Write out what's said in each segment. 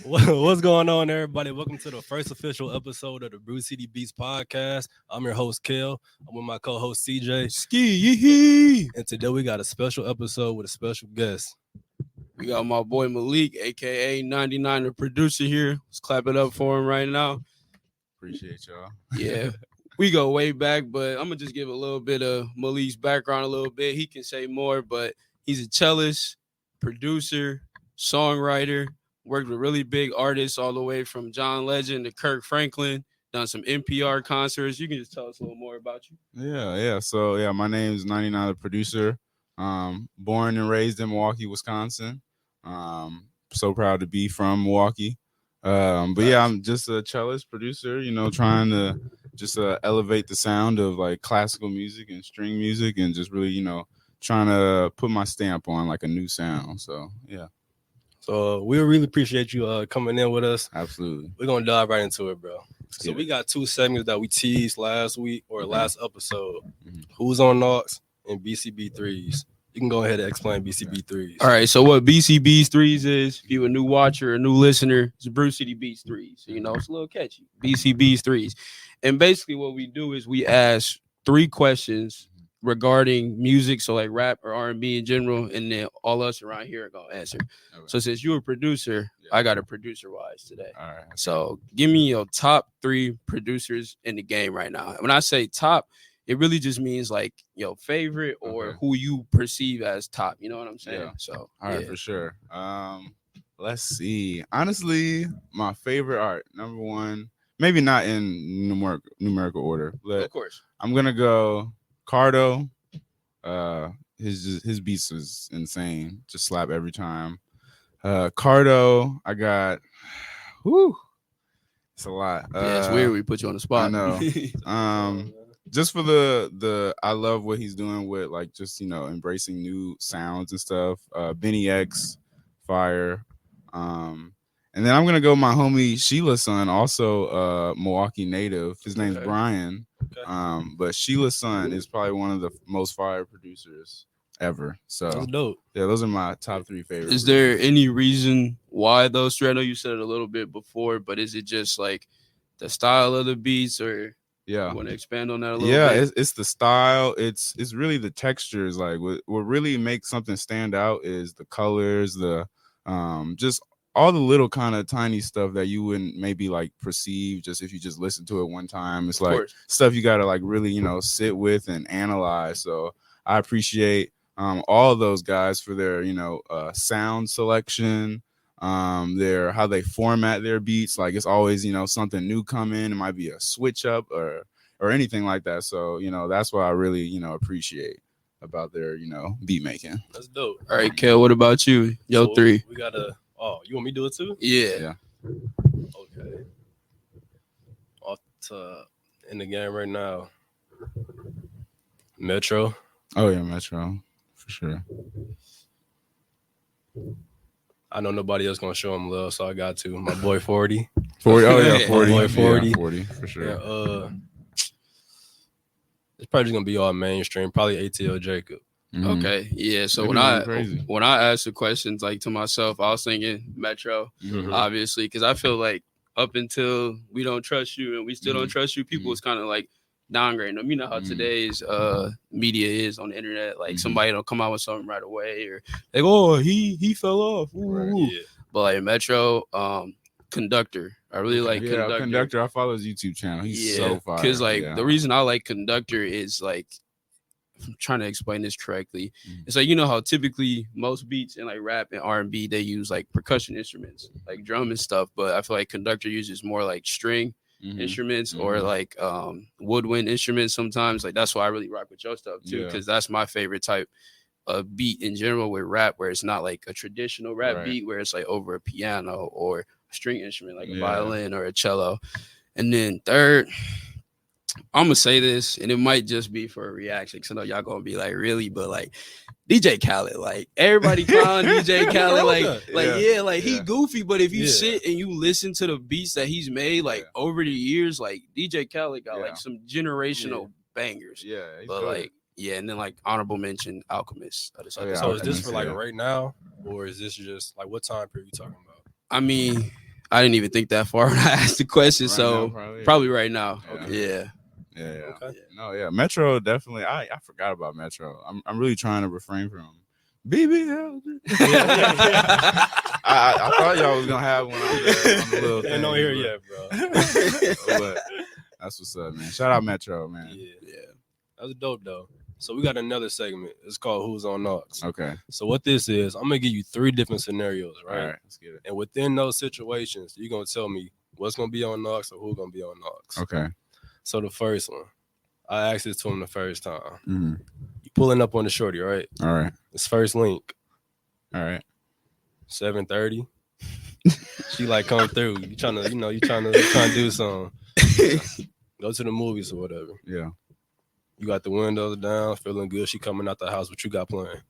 What's going on, everybody? Welcome to the first official episode of the Brew City Beats podcast. I'm your host, Kel. I'm with my co-host, CJ. Ski yee. And today we got a special episode with a special guest. We got my boy Malik, aka 99theProducer here. Let's clap it up for him right now. Appreciate y'all. Yeah, we go way back, but I'm gonna just give a little bit of Malik's background a little bit. He can say more, but he's a cellist, producer, songwriter, worked with really big artists all the way from John Legend to Kirk Franklin, done some NPR concerts. You can just tell us a little more about you. Yeah. So my name is 99theProducer. Born and raised in Milwaukee, Wisconsin. So proud to be from Milwaukee. But yeah, I'm just a cellist producer, trying to just elevate the sound of like classical music and string music and just really, trying to put my stamp on like a new sound. So yeah. So we really appreciate you coming in with us. Absolutely. We're going to dive right into it, bro. So we got two segments that we teased last week or last episode. Who's on Knox and BCB threes. You can go ahead and explain BCB threes. All right, so what BCB's threes is, if you're a new watcher, a new listener, it's Brew City Beats threes. So, it's a little catchy. BCB's threes. And basically what we do is we ask three questions regarding music, so like rap or R&B in general, and then all us around here are going to answer. Okay. So since you're a producer, I got a producer-wise today. All right. So give me your top three producers in the game right now. When I say top, it really just means like your favorite or who you perceive as top. You know what I'm saying? Yeah. So all right, for sure. Let's see. Honestly, my favorite art, number one, maybe not in numerical order, but of course, I'm gonna go Cardo. His beats is insane. Just slap every time. Cardo, I got. Whoo, it's a lot. Yeah, it's weird we put you on the spot. I know. Just for the I love what he's doing with like just embracing new sounds and stuff. Benny X, fire. And then I'm gonna go my homie Sheila's son, also Milwaukee native. His name's Brian. Okay. But Sheila's son is probably one of the most fire producers ever. So that's dope. Yeah, those are my top three favorites. Is there any reason why those three? I know you said it a little bit before, but is it just like the style of the beats, or you want to expand on that a little bit? Yeah, it's the style. It's really the textures. Like what really makes something stand out is the colors, the just all the little kind of tiny stuff that you wouldn't maybe like perceive just if you just listen to it one time. It's like stuff you got to like really, sit with and analyze. So I appreciate all of those guys for their, sound selection, their how they format their beats. Like it's always, something new coming. It might be a switch up or anything like that. So, that's what I really, appreciate about their, beat making. That's dope. All right, Kel, what about you? Yo, three. We got to. Oh, you want me to do it too? Yeah. Okay. Off in the game right now. Metro. Oh yeah, Metro for sure. I know nobody else gonna show him love, so I got to. My boy 40. 40. Oh yeah, 40. My boy 40. Yeah, 40 for sure. Yeah, it's probably just gonna be all mainstream. Probably ATL Jacob. Mm-hmm. Okay, yeah. So when I asked the questions like to myself, I was thinking Metro, obviously, because I feel like up until we don't trust you and we still don't trust you, people is kind of like downgrading them. You know how today's media is on the internet. Like somebody don't come out with something right away, or like, oh, he fell off. Right. Yeah. But like Metro, Conductor. I really like Conductor. I follow his YouTube channel. He's so fire. Because the reason I like Conductor is like, I'm trying to explain this correctly. It's like, how typically most beats in like rap and R&B, they use like percussion instruments, like drum and stuff. But I feel like Conductor uses more like string instruments or like woodwind instruments sometimes. Like that's why I really rock with your stuff too, because that's my favorite type of beat in general with rap, where it's not like a traditional rap beat where it's like over a piano or a string instrument like a violin or a cello. And then third, I'm gonna say this, and it might just be for a reaction, because I know y'all gonna be like, really, but like DJ Khaled, like everybody clown DJ Khaled, he goofy, but if you sit and you listen to the beats that he's made, like over the years, like DJ Khaled got like some generational bangers. Yeah, but good. Like and then like honorable mention Alchemist. So is this for like right now, or is this just like what time period you talking about? I mean, I didn't even think that far when I asked the question. Right so now, probably right now. Yeah. Yeah. Okay. No, yeah. Metro definitely. I forgot about Metro. I'm really trying to refrain from BBL. I thought y'all was gonna have one on the little thing. Ain't no here yet, bro. But that's what's up, man. Shout out Metro, man. Yeah. That's dope though. So we got another segment. It's called Who's on Knox. Okay. So what this is, I'm gonna give you 3 different scenarios, right? All right. Let's get it. And within those situations, you're gonna tell me what's gonna be on Knox or who's gonna be on Knox. Okay. So the first one, I asked this to him the first time. Mm-hmm. You pulling up on the shorty, right? All right. It's first link. All right. 7:30. She like come through. You trying to do something. Go to the movies or whatever. Yeah. You got the windows down, feeling good. She coming out the house. What you got playing?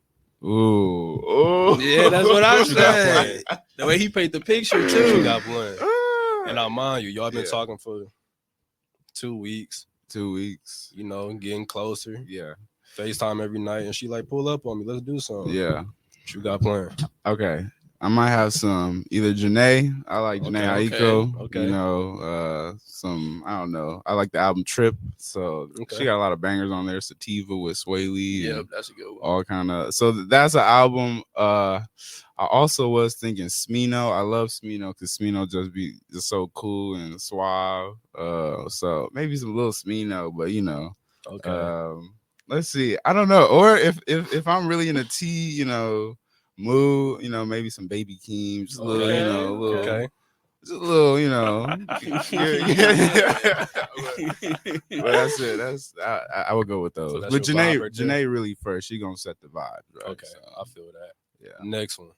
Ooh. Yeah, that's what I What you got said. playing? The way he painted the picture What you too. got playing? And I mind you, y'all been talking for 2 weeks. 2 weeks. You know, getting closer. Yeah. FaceTime every night, and she like pull up on me. Let's do something. Yeah. What you got playing? Okay. I might have some either Janae. I like Janae Aiko. Okay. You know, some I don't know. I like the album Trip. So she got a lot of bangers on there. Sativa with Sway Lee. Yeah, that's a good one. All kind of. So that's an album. I also was thinking Smino. I love Smino because Smino just so cool and suave. So maybe some little Smino, but you know. Okay. Let's see. I don't know. Or if I'm really in a tea, you know, mood, you know, maybe some Baby Keem, just a little, you know, a little, just a little, you know. But that's it. That's I would go with those. So but Janae really first. She gonna set the vibe. Right? Okay, so, I feel that. Yeah. Next one.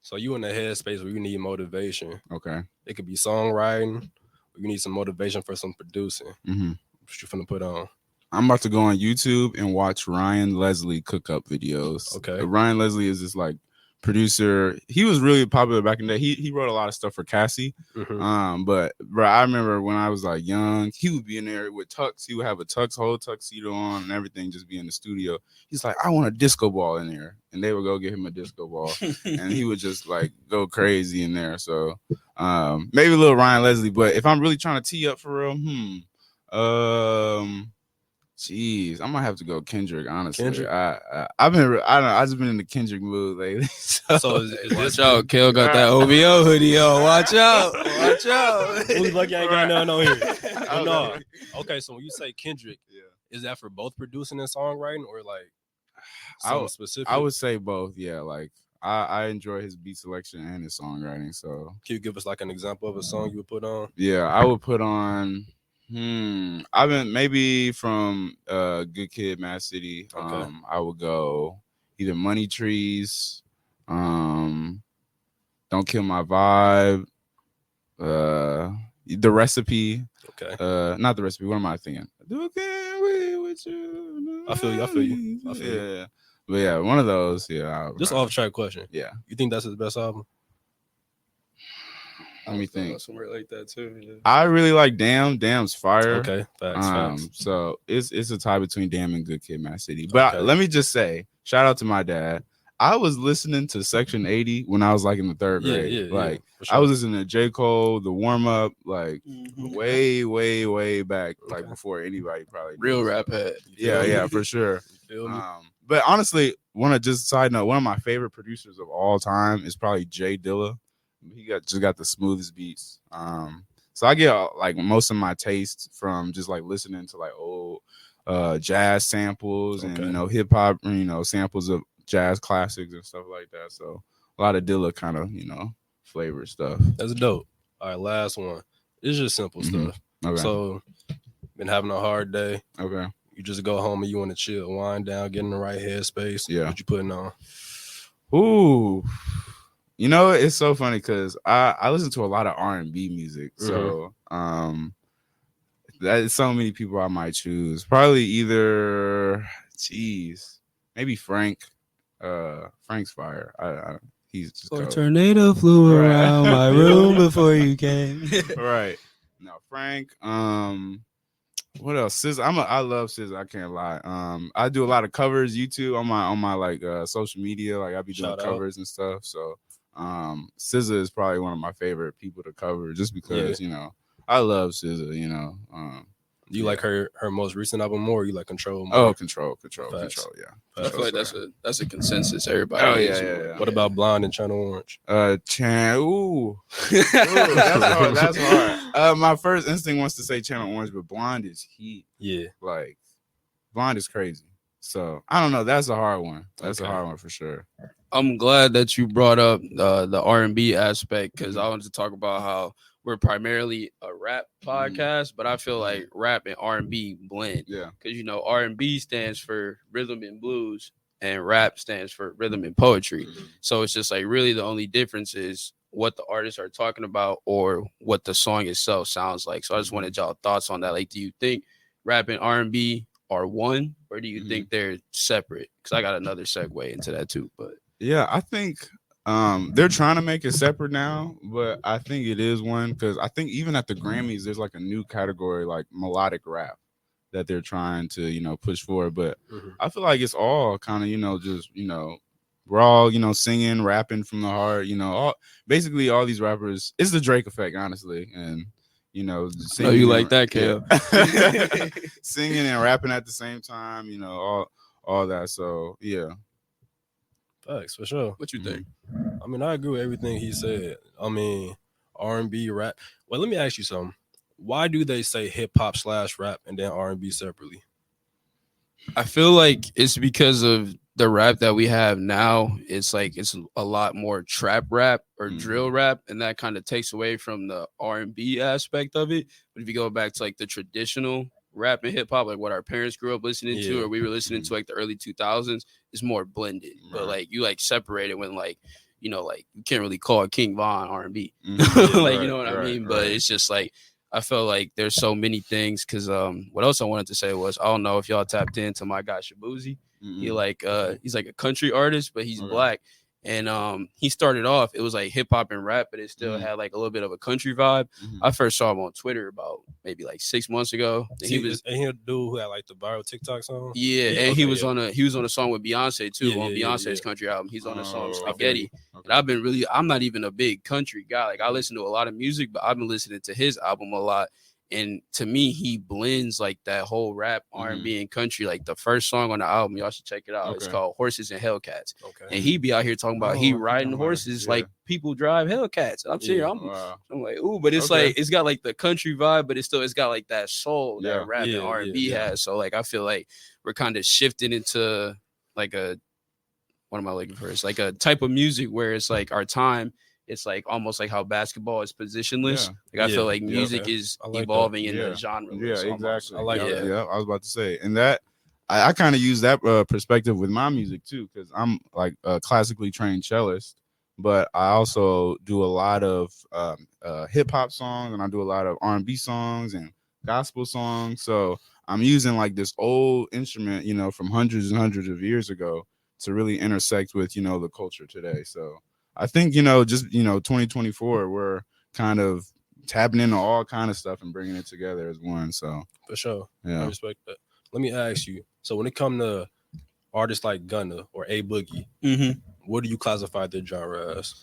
So you in the headspace where you need motivation. Okay. It could be songwriting, or you need some motivation for some producing. Mm-hmm. What you finna put on? I'm about to go on YouTube and watch Ryan Leslie cook up videos. Okay. Ryan Leslie is this like producer. He was really popular back in the day. He wrote a lot of stuff for Cassie. Mm-hmm. But bro, I remember when I was like young, he would be in there with tux. He would have a whole tuxedo on and everything, just be in the studio. He's like, I want a disco ball in there. And they would go get him a disco ball. And he would just like go crazy in there. So maybe a little Ryan Leslie. But if I'm really trying to tee up for real, jeez, I might have to go Kendrick. Honestly, Kendrick? I just been in the Kendrick mood lately. So is Watch out, Kel got that OVO hoodie on. Watch out, watch out. Who's lucky I ain't got nothing on here? Oh, no. Okay, so when you say Kendrick, is that for both producing and songwriting, or like something specific? I would say both. Yeah, like I enjoy his beat selection and his songwriting. So can you give us like an example of a song you would put on? Yeah, I would put on. I've been maybe from Good Kid, Mad City. Okay. I would go either Money Trees, Don't Kill My Vibe, The Recipe. Okay. Not The Recipe. What am I thinking? With you. I feel you. Yeah. But yeah, one of those. Yeah. Just off track question. Yeah. You think that's his best album? Let me think. Somewhere like that too. Yeah. I really like Damn. Damn's fire. Okay, facts. So it's a tie between Damn and Good Kid, Mad City. But let me just say, shout out to my dad. I was listening to Section 80 when I was like in the 3rd grade. Sure. I was listening to J. Cole, The Warm Up, like way back, like before anybody probably real rap head. Yeah, for sure. You feel me? But honestly, side note, one of my favorite producers of all time is probably Jay Dilla. He just got the smoothest beats. So I get like most of my taste from just like listening to like old jazz samples and hip hop, samples of jazz classics and stuff like that. So a lot of Dilla kind of flavor stuff. That's dope. All right, last one. It's just simple stuff. Okay. So been having a hard day. Okay. You just go home and you want to chill, wind down, get in the right headspace. Yeah. What you putting on? Ooh. It's so funny because I listen to a lot of R&B music. So that is so many people I might choose. Probably either maybe Frank. Frank's fire. He's just a tornado flew around my room before you came. Right. No, Frank. What else? SZA. I love SZA. I can't lie. I do a lot of covers, YouTube on my like social media. Like I be doing covers and stuff. So SZA is probably one of my favorite people to cover, just because you know I love SZA. You know, do you like her most recent album more? Or you like Control more? Oh, Control. Yeah. I feel like that's a consensus. Everybody. Oh yeah. What about Blonde and Channel Orange? Ooh, that's hard. My first instinct wants to say Channel Orange, but Blonde is heat. Yeah, like Blonde is crazy. So I don't know. That's a hard one. That's a hard one for sure. I'm glad that you brought up the R&B aspect, because I wanted to talk about how we're primarily a rap podcast, but I feel like rap and R&B blend. Yeah, because you know R&B stands for rhythm and blues, and rap stands for rhythm and poetry. So it's just like really the only difference is what the artists are talking about or what the song itself sounds like. So I just wanted y'all thoughts on that. Like, do you think rap and R&B are one, or do you think they're separate? Because I got another segue into that too. But yeah, I think they're trying to make it separate now, but I think it is one, because I think even at the Grammys there's like a new category, like melodic rap, that they're trying to, you know, push forward. But I feel like it's all kind of, you know, just, you know, we're all, you know, singing, rapping from the heart, you know, basically all these rappers. It's the Drake effect, honestly. And you know, singing, you like that, Kale? Singing and rapping at the same time, you know, all that. So yeah, facts for sure. What you think? I mean, I agree with everything he said. I mean, R&B, rap. Well, let me ask you something. Why do they say hip hop / rap and then R&B separately? I feel like it's because of the rap that we have now. It's like it's a lot more trap rap or drill rap, and that kind of takes away from the R&B aspect of it. But if you go back to like the traditional rap and hip hop, like what our parents grew up listening to, or we were listening to like the early 2000s, it's more blended. But like you like separate it when like, you know, like you can't really call King Von R&B, like you know what I mean. But it's just like I felt like there's so many things. Because what else I wanted to say was, I don't know if y'all tapped into my guy Shabuzi. He like he's like a country artist, but he's black. And he started off, it was like hip hop and rap, but it still had like a little bit of a country vibe. I first saw him on Twitter about maybe like 6 months ago. And he was a dude who had like the viral TikTok song. Yeah, and he was on a song with Beyonce too, on Beyonce's country album. He's on the song Spaghetti. And I'm not even a big country guy. Like I listen to a lot of music, but I've been listening to his album a lot. And to me, he blends like that whole rap, R&B, and country. Like the first song on the album, y'all should check it out. It's called Horses and Hellcats. And he be out here talking about he riding horses like people drive Hellcats. And I'm sitting here, I'm like, ooh, but it's like it's got like the country vibe, but it's got like that soul that rap and R&B has. So like I feel like we're kind of shifting into like what am I looking for? It's like a type of music where it's like our time. It's like almost like how basketball is positionless. Like I feel like music is evolving in the genre. Yeah, exactly. I like that. Yeah, I was about to say, and that I kind of use that perspective with my music too, because I'm like a classically trained cellist, but I also do a lot of hip hop songs, and I do a lot of R&B songs and gospel songs. So I'm using like this old instrument, you know, from hundreds and hundreds of years ago to really intersect with, you know, the culture today. So I think, you know, just, you know, 2024, we're kind of tapping into all kind of stuff and bringing it together as one. So for sure. Yeah. I respect that. Let me ask you. So when it comes to artists like Gunna or A Boogie, what do you classify their genre as?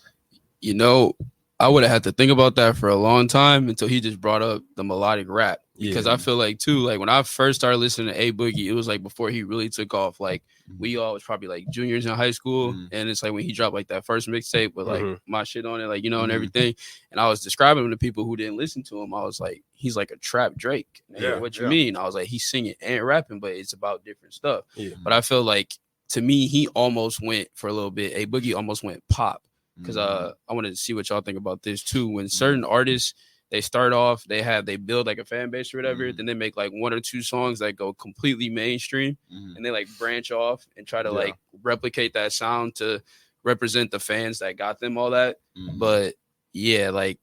You know, I would have had to think about that for a long time until he just brought up the melodic rap. Because I feel like too, like when I first started listening to A Boogie, it was like before he really took off. Like we all was probably like juniors in high school, and it's like when he dropped like that first mixtape with like my shit on it, like you know, and everything. And I was describing him to people who didn't listen to him. I was like, he's like a trap Drake. What you mean? I was like, he's singing and rapping, but it's about different stuff. But I feel like to me, he almost went for a little bit. A Boogie almost went pop. Because I wanted to see what y'all think about this too. When certain artists, they start off, they build like a fan base or whatever, then they make like 1 or 2 songs that go completely mainstream, and they like branch off and try to like replicate that sound to represent the fans that got them all that. But yeah, like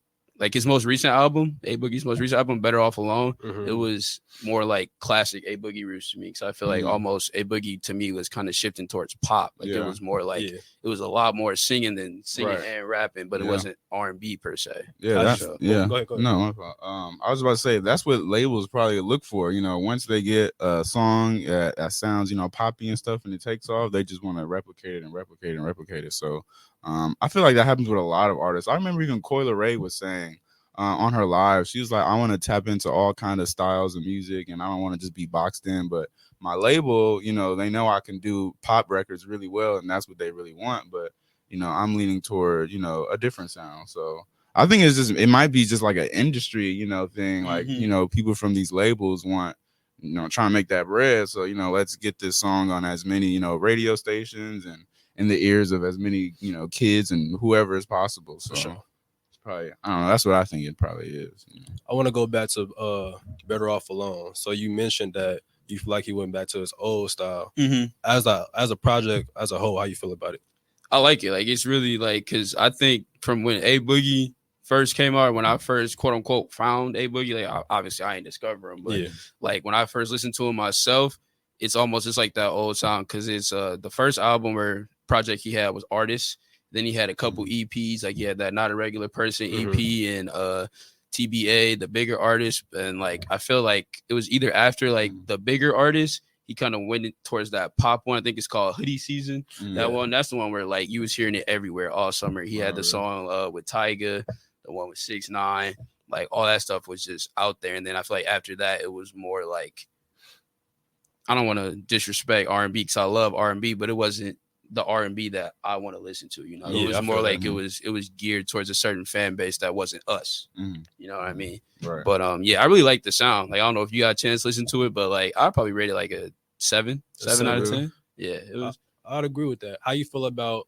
his most recent album, A Boogie's most recent album, Better Off Alone, it was more like classic A Boogie roots to me. Because I feel like almost A Boogie to me was kind of shifting towards pop. Like it was more like it was a lot more singing than singing and rapping, but it wasn't R&B per se. Yeah, that's Go ahead. No, I was about to say that's what labels probably look for. You know, once they get a song that sounds, you know, poppy and stuff, and it takes off, they just want to replicate it and replicate it and replicate it. So I feel like that happens with a lot of artists. I remember even Coyle Ray was saying on her live, she was like, I want to tap into all kind of styles of music, and I don't want to just be boxed in. But my label, you know, they know I can do pop records really well, and that's what they really want. But, you know, I'm leaning toward, you know, a different sound. So I think it might be just like an industry, you know, thing. Like, you know, people from these labels want, you know, trying to make that bread. So, you know, let's get this song on as many, you know, radio stations and in the ears of as many, you know, kids and whoever is possible. So sure. It's probably, I don't know, that's what I think it probably is. You know? I want to go back to Better Off Alone. So you mentioned that you feel like he went back to his old style. As a project as a whole, how you feel about it? I like it. Like, it's really like, because I think from when A Boogie first came out, when I first quote unquote found A Boogie, like obviously I ain't discover him, but like when I first listened to him myself, it's almost just like that old sound, because it's the first album or project he had was Artists. Then he had a couple EPs, like he had that Not a Regular Person EP and TBA, the Bigger Artist. And like I feel like it was either after like the Bigger Artist, he kind of went towards that pop one. I think it's called Hoodie Season. That one, that's the one where like you was hearing it everywhere all summer. He had the song with Tyga, the one with 6ix9ine, like all that stuff was just out there. And then I feel like after that, it was more like, I don't want to disrespect R&B because I love R&B, but it wasn't the R&B that I want to listen to. You know, it was more like it was geared towards a certain fan base that wasn't us. You know what I mean? Right. But yeah, I really like the sound. Like, I don't know if you got a chance to listen to it, but like I'd probably rate it like a 7 out of 10. Yeah, it was. I'd agree with that. How you feel about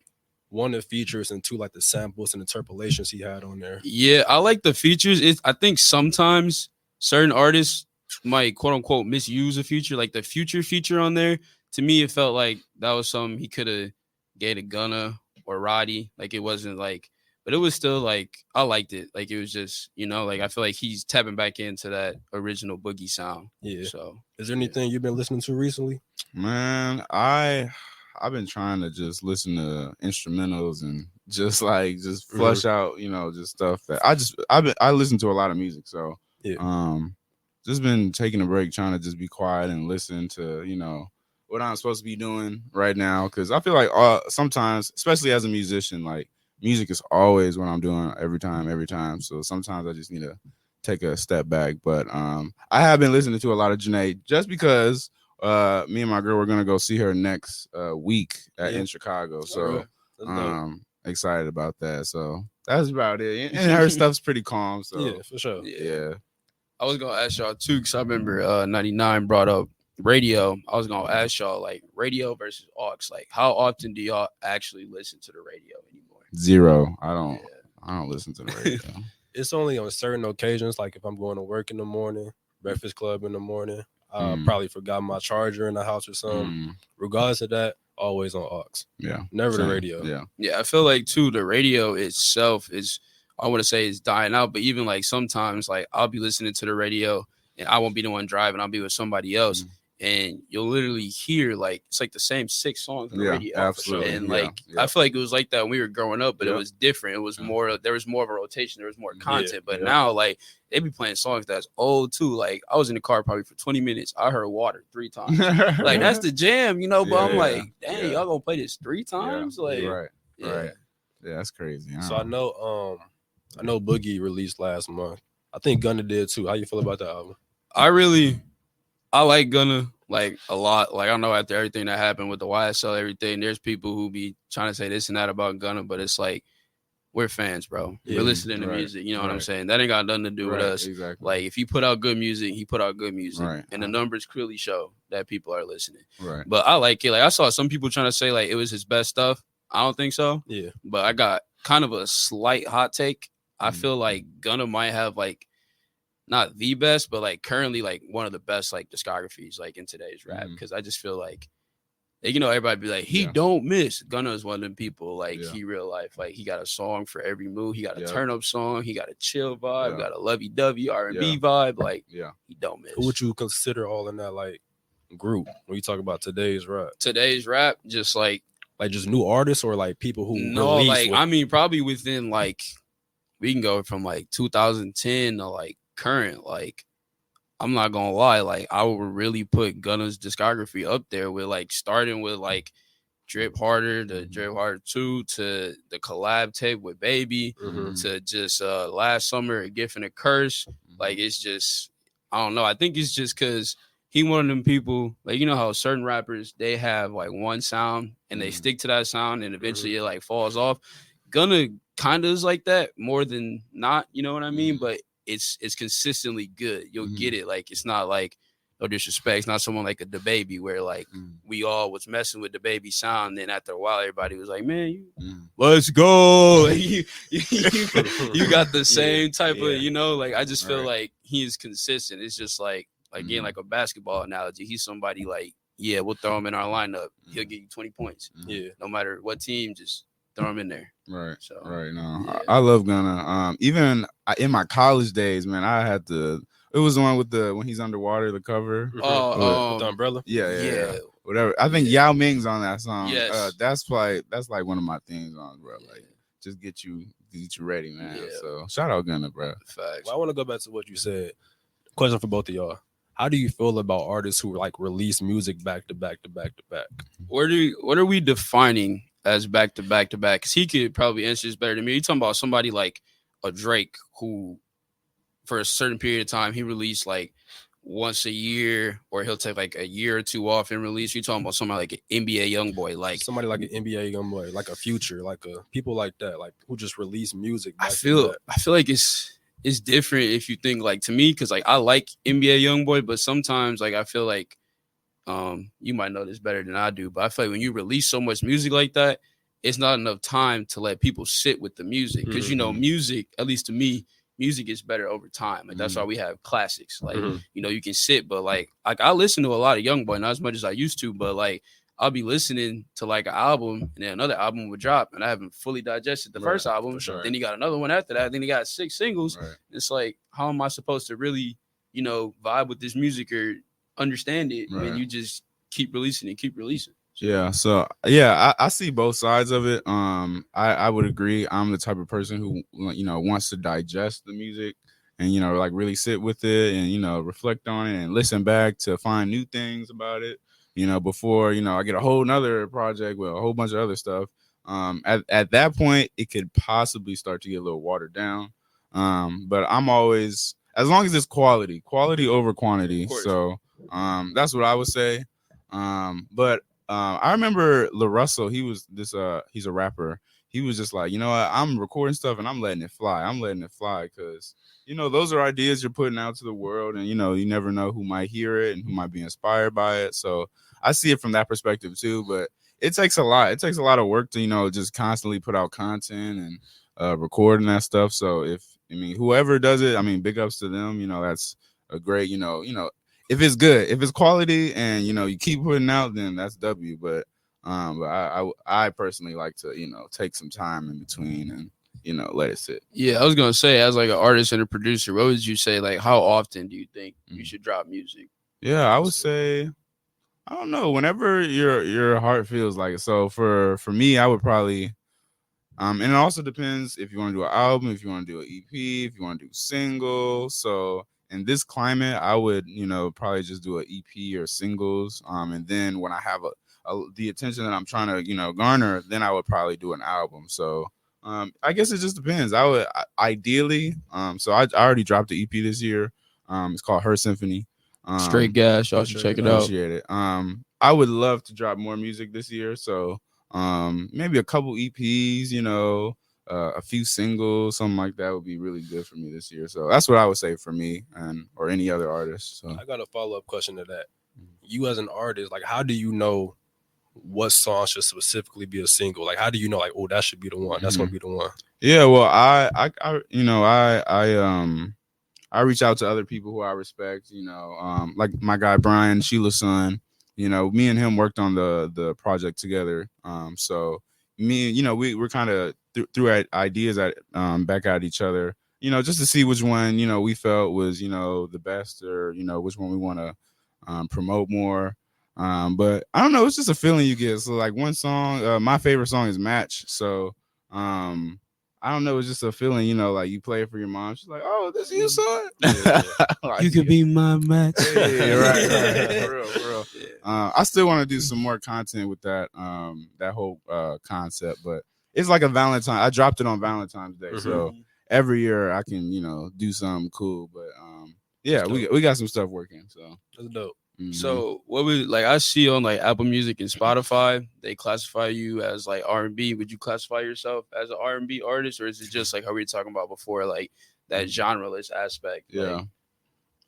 one, the features, and two, like the samples and interpolations he had on there? Yeah, I like the features. I think sometimes certain artists might quote unquote misuse a feature, like the Future feature on there. To me, it felt like that was something he could have gave to Gunna or Roddy. Like, it wasn't like, but it was still like, I liked it. Like, it was just, you know, like I feel like he's tapping back into that original Boogie sound. Yeah. So, is there anything you've been listening to recently? Man, I've been trying to just listen to instrumentals and just flush out, you know, just stuff that I listen to a lot of music. So, just been taking a break, trying to just be quiet and listen to, you know, what I'm supposed to be doing right now. Because I feel like sometimes, especially as a musician, like music is always what I'm doing every time. So sometimes I just need to take a step back. But I have been listening to a lot of Janae just because me and my girl, we're going to go see her next week in Chicago. So excited about that. So that's about it. And her stuff's pretty calm. So yeah, for sure. Yeah. I was going to ask y'all too, because I remember 99 brought up radio. I was gonna ask y'all, like, radio versus aux. Like, how often do y'all actually listen to the radio anymore? 0. I don't listen to the radio. It's only on certain occasions, like if I'm going to work in the morning, Breakfast Club in the morning. Probably forgot my charger in the house or something. Regardless of that, always on aux. Yeah, never the radio. Yeah. I feel like too the radio itself is, I want to say, is dying out. But even like sometimes, like I'll be listening to the radio and I won't be the one driving. I'll be with somebody else. And you'll literally hear like it's like the same 6 songs on the radio. Absolutely. And I feel like it was like that when we were growing up, but it was different. It was more, there was more of a rotation, there was more content. But now, like, they be playing songs that's old too. Like, I was in the car probably for 20 minutes. I heard Water 3 times. Like, that's the jam, you know. But I'm like, dang, y'all gonna play this 3 times? Like, right. Yeah, that's crazy. So I know Boogie released last month. I think Gunna did too. How you feel about that album? I like Gunna like a lot. Like, I know after everything that happened with the YSL, everything, there's people who be trying to say this and that about Gunna, but it's like, we're fans, bro. We're listening to music. You know what I'm saying? That ain't got nothing to do with us. Exactly. Like, if he put out good music, he put out good music. Right. And the numbers clearly show that people are listening. Right. But I like it. Like, I saw some people trying to say like it was his best stuff. I don't think so. Yeah. But I got kind of a slight hot take. I feel like Gunna might have like not the best, but like currently like one of the best like discographies like in today's rap. Because I just feel like, you know, everybody be like, he don't miss. Gunna is one of them people, like, he real life. Like, he got a song for every mood. He got a turn up song. He got a chill vibe. Got a lovey-dovey R&B vibe. Like, he don't miss. Who would you consider all in that like group when you talk about today's rap? Today's rap, just like just new artists or like people who I mean, probably within like, we can go from like 2010 to like current. Like, I'm not gonna lie, like I would really put Gunna's discography up there with like starting with like Drip Harder, the Drip Harder 2, to the collab tape with Baby, to just last summer, A Gift and a Curse. Like, it's just, I don't know. I think it's just because he one of them people, like, you know how certain rappers, they have like one sound and they stick to that sound and eventually it like falls off. Gunna kind of is like that more than not, you know what I mean? But it's consistently good. You'll get it. Like, it's not like, no disrespect, it's not someone like a DaBaby where like we all was messing with DaBaby sound. Then after a while, everybody was like, "Man, let's go!" Like, you got the same type of, you know. Like, I just feel like he is consistent. It's just like again, like a basketball analogy. He's somebody like, yeah, we'll throw him in our lineup. He'll get you 20 points. Yeah, no matter what team, just throw him in there. Right. So No, I love Gunna. Even in my college days, man, I had to. It was the one with when he's underwater, the cover. With the umbrella. Yeah. Whatever. I think Yao Ming's on that song. Yes. That's like one of my themes on, bro. Like, just get you ready, man. So shout out Gunna, bro. Facts. Well, I want to go back to what you said. Question for both of y'all. How do you feel about artists who like release music back to back to back to back? What are we defining as back to back to back? Because he could probably answer this better than me. You're talking about somebody like a Drake who, for a certain period of time, he released like once a year, or he'll take like a year or two off and release. You're talking about somebody like an NBA YoungBoy, like somebody like an NBA YoungBoy, like a Future, like a people like that, like who just release music. I feel like it's different if you think like, to me, because like I like NBA YoungBoy, but sometimes like I feel like you might know this better than I do, but I feel like when you release so much music like that, it's not enough time to let people sit with the music, because you know, music, at least to me, music is better over time. Like, that's why we have classics. Like, you know, you can sit, but like I listen to a lot of YoungBoy, not as much as I used to, but like I'll be listening to like an album and then another album would drop and I haven't fully digested the first album. Sure. Then he got another one after that. Then he got 6 singles. Right. It's like, how am I supposed to really, you know, vibe with this music or understand it when you just keep releasing and keep releasing? Yeah, so yeah, I see both sides of it. I would agree. I'm the type of person who, you know, wants to digest the music and, you know, like really sit with it and, you know, reflect on it and listen back to find new things about it, you know, before, you know, I get a whole nother project with a whole bunch of other stuff. At that point, it could possibly start to get a little watered down. But I'm always, as long as it's quality over quantity. So that's what I would say. But I remember LaRussell, he's a rapper. He was just like, you know what, I'm recording stuff and I'm letting it fly because, you know, those are ideas you're putting out to the world, and, you know, you never know who might hear it and who might be inspired by it. So I see it from that perspective too, but it takes a lot. It takes a lot of work to, you know, just constantly put out content and recording that stuff. So whoever does it, I mean, big ups to them. You know, that's a great, you know, if it's good, if it's quality and, you know, you keep putting out, then that's W. But I personally like to, you know, take some time in between and, you know, let it sit. Yeah, I was going to say, as like an artist and a producer, what would you say, like, how often do you think you should drop music? Yeah, I would say, I don't know, whenever your heart feels like it. So for me, I would probably, and it also depends if you want to do an album, if you want to do an EP, if you want to do single. So in this climate, I would, you know, probably just do an EP or singles. And then when I have the attention that I'm trying to, you know, garner, then I would probably do an album. So I guess it just depends. I would ideally, so I already dropped the EP this year. It's called Her Symphony. Straight gas, y'all should check it out. Appreciate it. I would love to drop more music this year. So maybe a couple EPs, you know, a few singles, something like that would be really good for me this year. So that's what I would say for me or any other artist. So I got a follow-up question to that. You as an artist, like, how do you know what song should specifically be a single? Like, how do you know, like, oh, that should be the one, that's gonna be the one? Yeah, well, I you know, I reach out to other people who I respect, you know, like my guy Brian, Sheila's son. You know, me and him worked on the project together. So me, you know, we're kind of threw ideas back at each other, you know, just to see which one, you know, we felt was, you know, the best, or, you know, which one we want to promote more. But I don't know, it's just a feeling you get. So like one song, my favorite song is Match. So I don't know, it's just a feeling, you know, like you play it for your mom. She's like, "Oh, this is your son." Like, You could be my match. Hey, right. For real. Yeah. I still want to do some more content with that that whole concept, but it's like a Valentine. I dropped it on Valentine's Day, so every year I can, you know, do something cool. But yeah, we got some stuff working. So That's dope. Mm-hmm. So what would like I see on like Apple Music and Spotify, they classify you as like R&B. Would you classify yourself as an R&B artist, or is it just like how we were talking about before, like that genreless aspect? Yeah.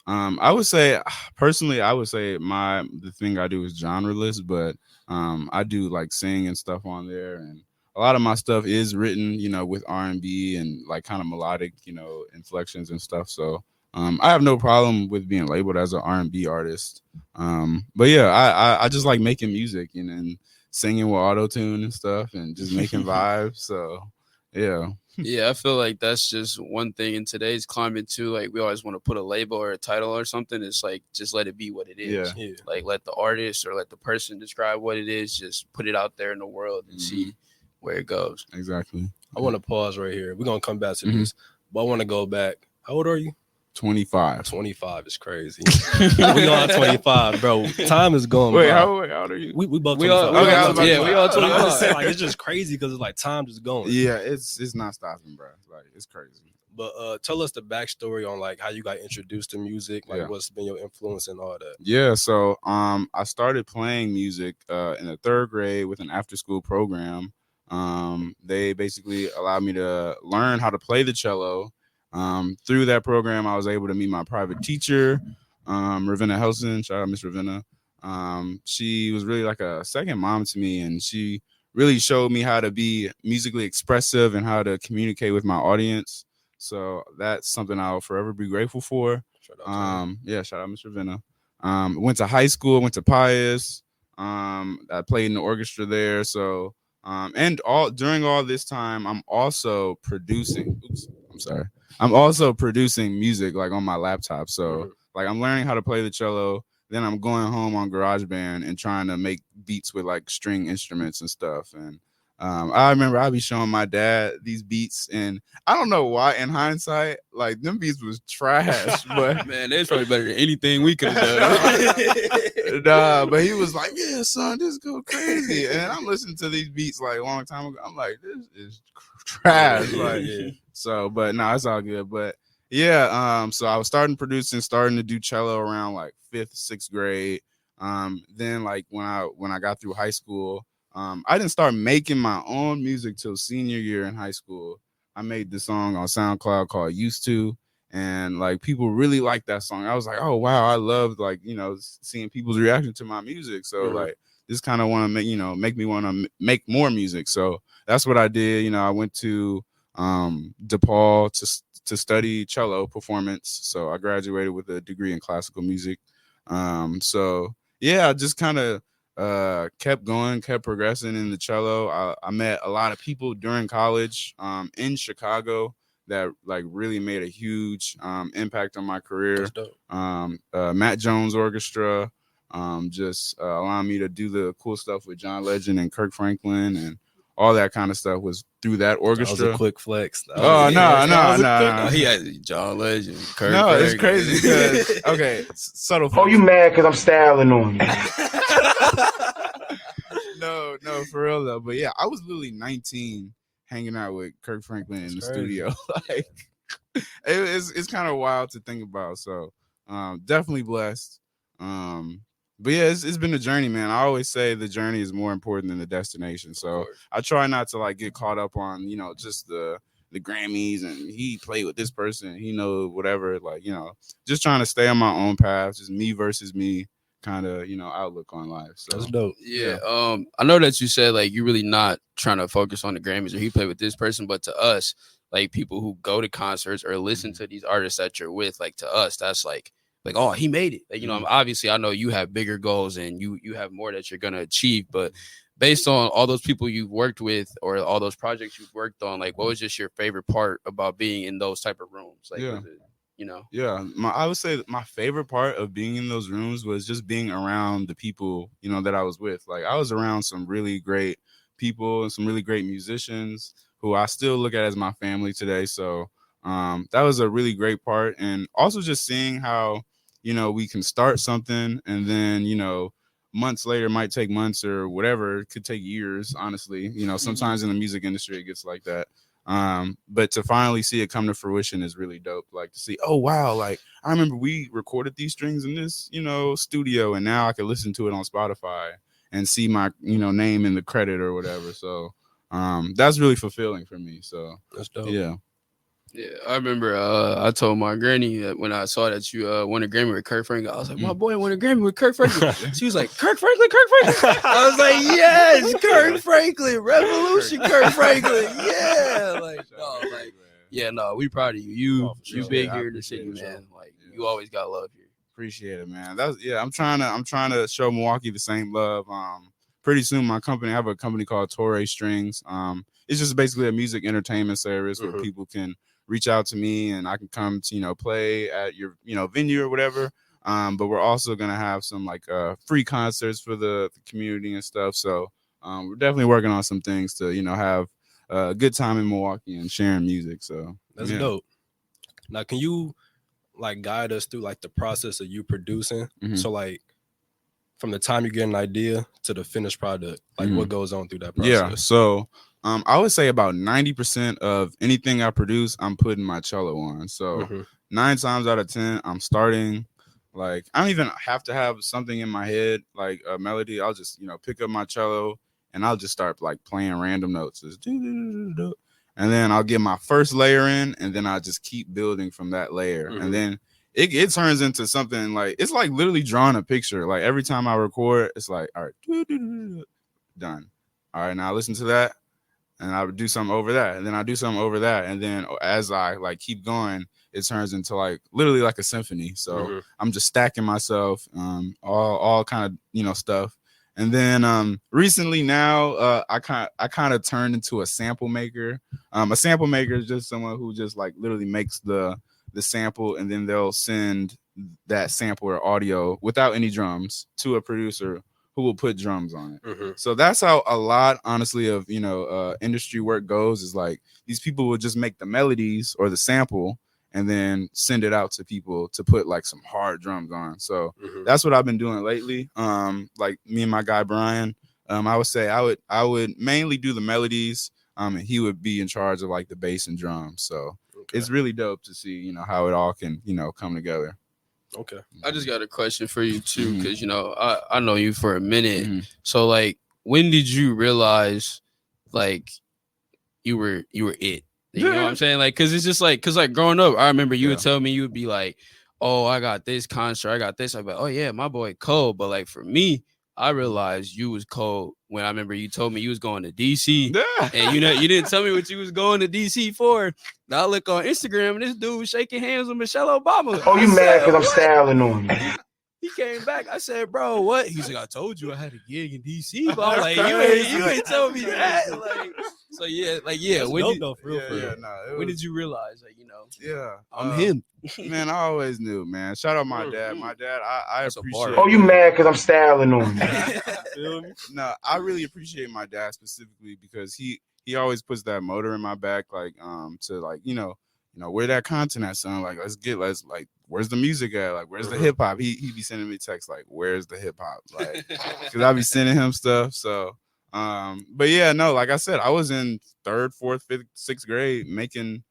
Like, I would say personally, I would say the thing I do is genreless, but I do like sing and stuff on there, and a lot of my stuff is written, you know, with R&B and like kind of melodic, you know, inflections and stuff. So I have no problem with being labeled as an R&B artist. But yeah, I just like making music and singing with auto-tune and stuff and just making vibes. So yeah. Yeah, I feel like that's just one thing in today's climate too. Like we always want to put a label or a title or something. It's like just let it be what it is. Yeah. Like let the artist or let the person describe what it is. Just put it out there in the world and see where it goes. Exactly. I want to pause right here. We're gonna come back to this, but I want to go back. How old are you? 25. 25 is crazy. We all 25, bro. Time is going. Wait, how old are you? We both. We all 25. Like, it's just crazy because it's like time just going. Yeah, it's not stopping, bro. Like it's crazy. But tell us the backstory on like how you got introduced to music, like what's been your influence and all that. Yeah, so I started playing music in the 3rd grade with an after-school program. They basically allowed me to learn how to play the cello. Through that program, I was able to meet my private teacher, Ravenna Helson. Shout out Miss Ravenna. She was really like a second mom to me, and she really showed me how to be musically expressive and how to communicate with my audience. So that's something I'll forever be grateful for. Shout out Miss Ravenna. Went to high school, went to Pius. I played in the orchestra there. So and during all this time, I'm also producing. I'm also producing music like on my laptop. So like I'm learning how to play the cello. Then I'm going home on GarageBand and trying to make beats with like string instruments and stuff. And I remember I'd be showing my dad these beats, and I don't know why. In hindsight, like them beats was trash, but man, that's probably better than anything we could have done. Nah, but he was like, "Yeah, son, this go crazy." And I'm listening to these beats like a long time ago. I'm like, "This is trash." Like, so, but no, it's all good. But yeah, so I was starting to do cello around like 5th, 6th grade. Then like when I got through high school. I didn't start making my own music till senior year in high school. I made this song on SoundCloud called Used To, and like people really liked that song. I was like, oh wow, I loved like, you know, seeing people's reaction to my music. So like this kind of want to make me want to make more music. So that's what I did. You know, I went to DePaul to study cello performance. So I graduated with a degree in classical music. So yeah, I just kind of kept going, kept progressing in the cello. I met a lot of people during college in Chicago that like really made a huge impact on my career. Matt Jones Orchestra just allowed me to do the cool stuff with John Legend and Kirk Franklin, and all that kind of stuff was through that orchestra. That was a quick flex. No. He had John Legend. Kirk no, Franklin. It's crazy because okay, subtle. Oh, you mad because I'm styling on you? No, for real though. But yeah, I was literally 19 hanging out with Kirk Franklin in the studio. Like it's kind of wild to think about. So definitely blessed. But yeah, it's been a journey, man. I always say the journey is more important than the destination. So I try not to like get caught up on, you know, just the Grammys and he played with this person, he know whatever, like, you know, just trying to stay on my own path, just me versus me kind of, you know, outlook on life. So that's dope. Yeah. I know that you said like you're really not trying to focus on the Grammys or he played with this person, but to us, like people who go to concerts or listen to these artists that you're with, like to us, that's like, oh, he made it. Like, you know, obviously I know you have bigger goals and you have more that you're going to achieve, but based on all those people you've worked with or all those projects you've worked on, like what was just your favorite part about being in those type of rooms? Like, was it, you know? Yeah. I would say my favorite part of being in those rooms was just being around the people, you know, that I was with. Like I was around some really great people and some really great musicians. who I still look at as my family today. So that was a really great part. And also just seeing how, you know, we can start something and then, you know, months later, might take months or whatever. It could take years, honestly. You know, sometimes in the music industry, it gets like that. But to finally see it come to fruition is really dope. Like to see, oh, wow, like I remember we recorded these strings in this, you know, studio, and now I can listen to it on Spotify and see my, you know, name in the credit or whatever. So that's really fulfilling for me. So That's dope. yeah. Yeah, I remember I told my granny that when I saw that you won a Grammy with Kirk Franklin, I was like, my boy won a Grammy with Kirk Franklin. She was like, Kirk Franklin. I was like, yes, Kirk Franklin, Revolution Kirk Franklin. Yeah. Like, no, like, yeah, no, we proud of you. You big here in the city, man. Like, you always got love here. Appreciate it, man. I'm trying to show Milwaukee the same love. Pretty soon I have a company called Torre Strings. It's just basically a music entertainment service where people can reach out to me and I can come to, you know, play at your, you know, venue or whatever. But we're also going to have some like free concerts for the community and stuff. So we're definitely working on some things to, you know, have a good time in Milwaukee and sharing music. So that's dope. Now, can you like guide us through like the process of you producing? So like from the time you get an idea to the finished product, like what goes on through that process? Yeah. So I would say about 90% of anything I produce, I'm putting my cello on. So 9 times out of 10, I'm starting. Like, I don't even have to have something in my head, like a melody. I'll just, you know, pick up my cello and I'll just start like playing random notes. And then I'll get my first layer in and then I'll just keep building from that layer. And then it turns into something like, it's like literally drawing a picture. Like every time I record, it's like, all right, done. All right, now listen to that. And I would do something over that. And then I do something over that. And then as I like keep going, it turns into like literally like a symphony. So I'm just stacking myself, all kind of, you know, stuff. And then recently now I kind of turned into a sample maker. A sample maker is just someone who just like literally makes the sample and then they'll send that sample or audio without any drums to a producer who will put drums on it. So that's how a lot, honestly, of, you know, industry work goes, is like these people will just make the melodies or the sample and then send it out to people to put like some hard drums on. So that's what I've been doing lately. Like me and my guy Brian, I would say I would mainly do the melodies, and he would be in charge of like the bass and drums. So it's really dope to see, you know, how it all can, you know, come together. Okay. I just got a question for you too, because you know I know you for a minute. So like, when did you realize like you were it? You know what I'm saying? Like, cause it's just like, cause like growing up, I remember you would tell me, you would be like, oh, I got this concert, I got this. I'd be like, oh yeah, my boy cold. But like for me, I realized you was cold when I remember you told me you was going to DC. And you know, you didn't tell me what you was going to DC for. Now I look on Instagram and this dude was shaking hands with Michelle Obama. Oh, you mad because I'm styling on you. He came back. I said, bro, what? He's like, I told you I had a gig in DC. But I'm like, you ain't told me that. Like, so yeah, like, yeah. When did you realize, like, you know, I'm him? Man, I always knew, man. Shout out my dad. My dad, I appreciate. Oh, you mad because I'm styling on you? Feel me? No, I really appreciate my dad specifically because he always puts that motor in my back, like to like, you know, where that content at, son? Like, let's like, where's the music at? Like, where's the hip hop? He be sending me texts like, where's the hip hop? Like, because I be sending him stuff. So, but yeah, no, like I said, I was in 3rd, 4th, 5th, 6th grade making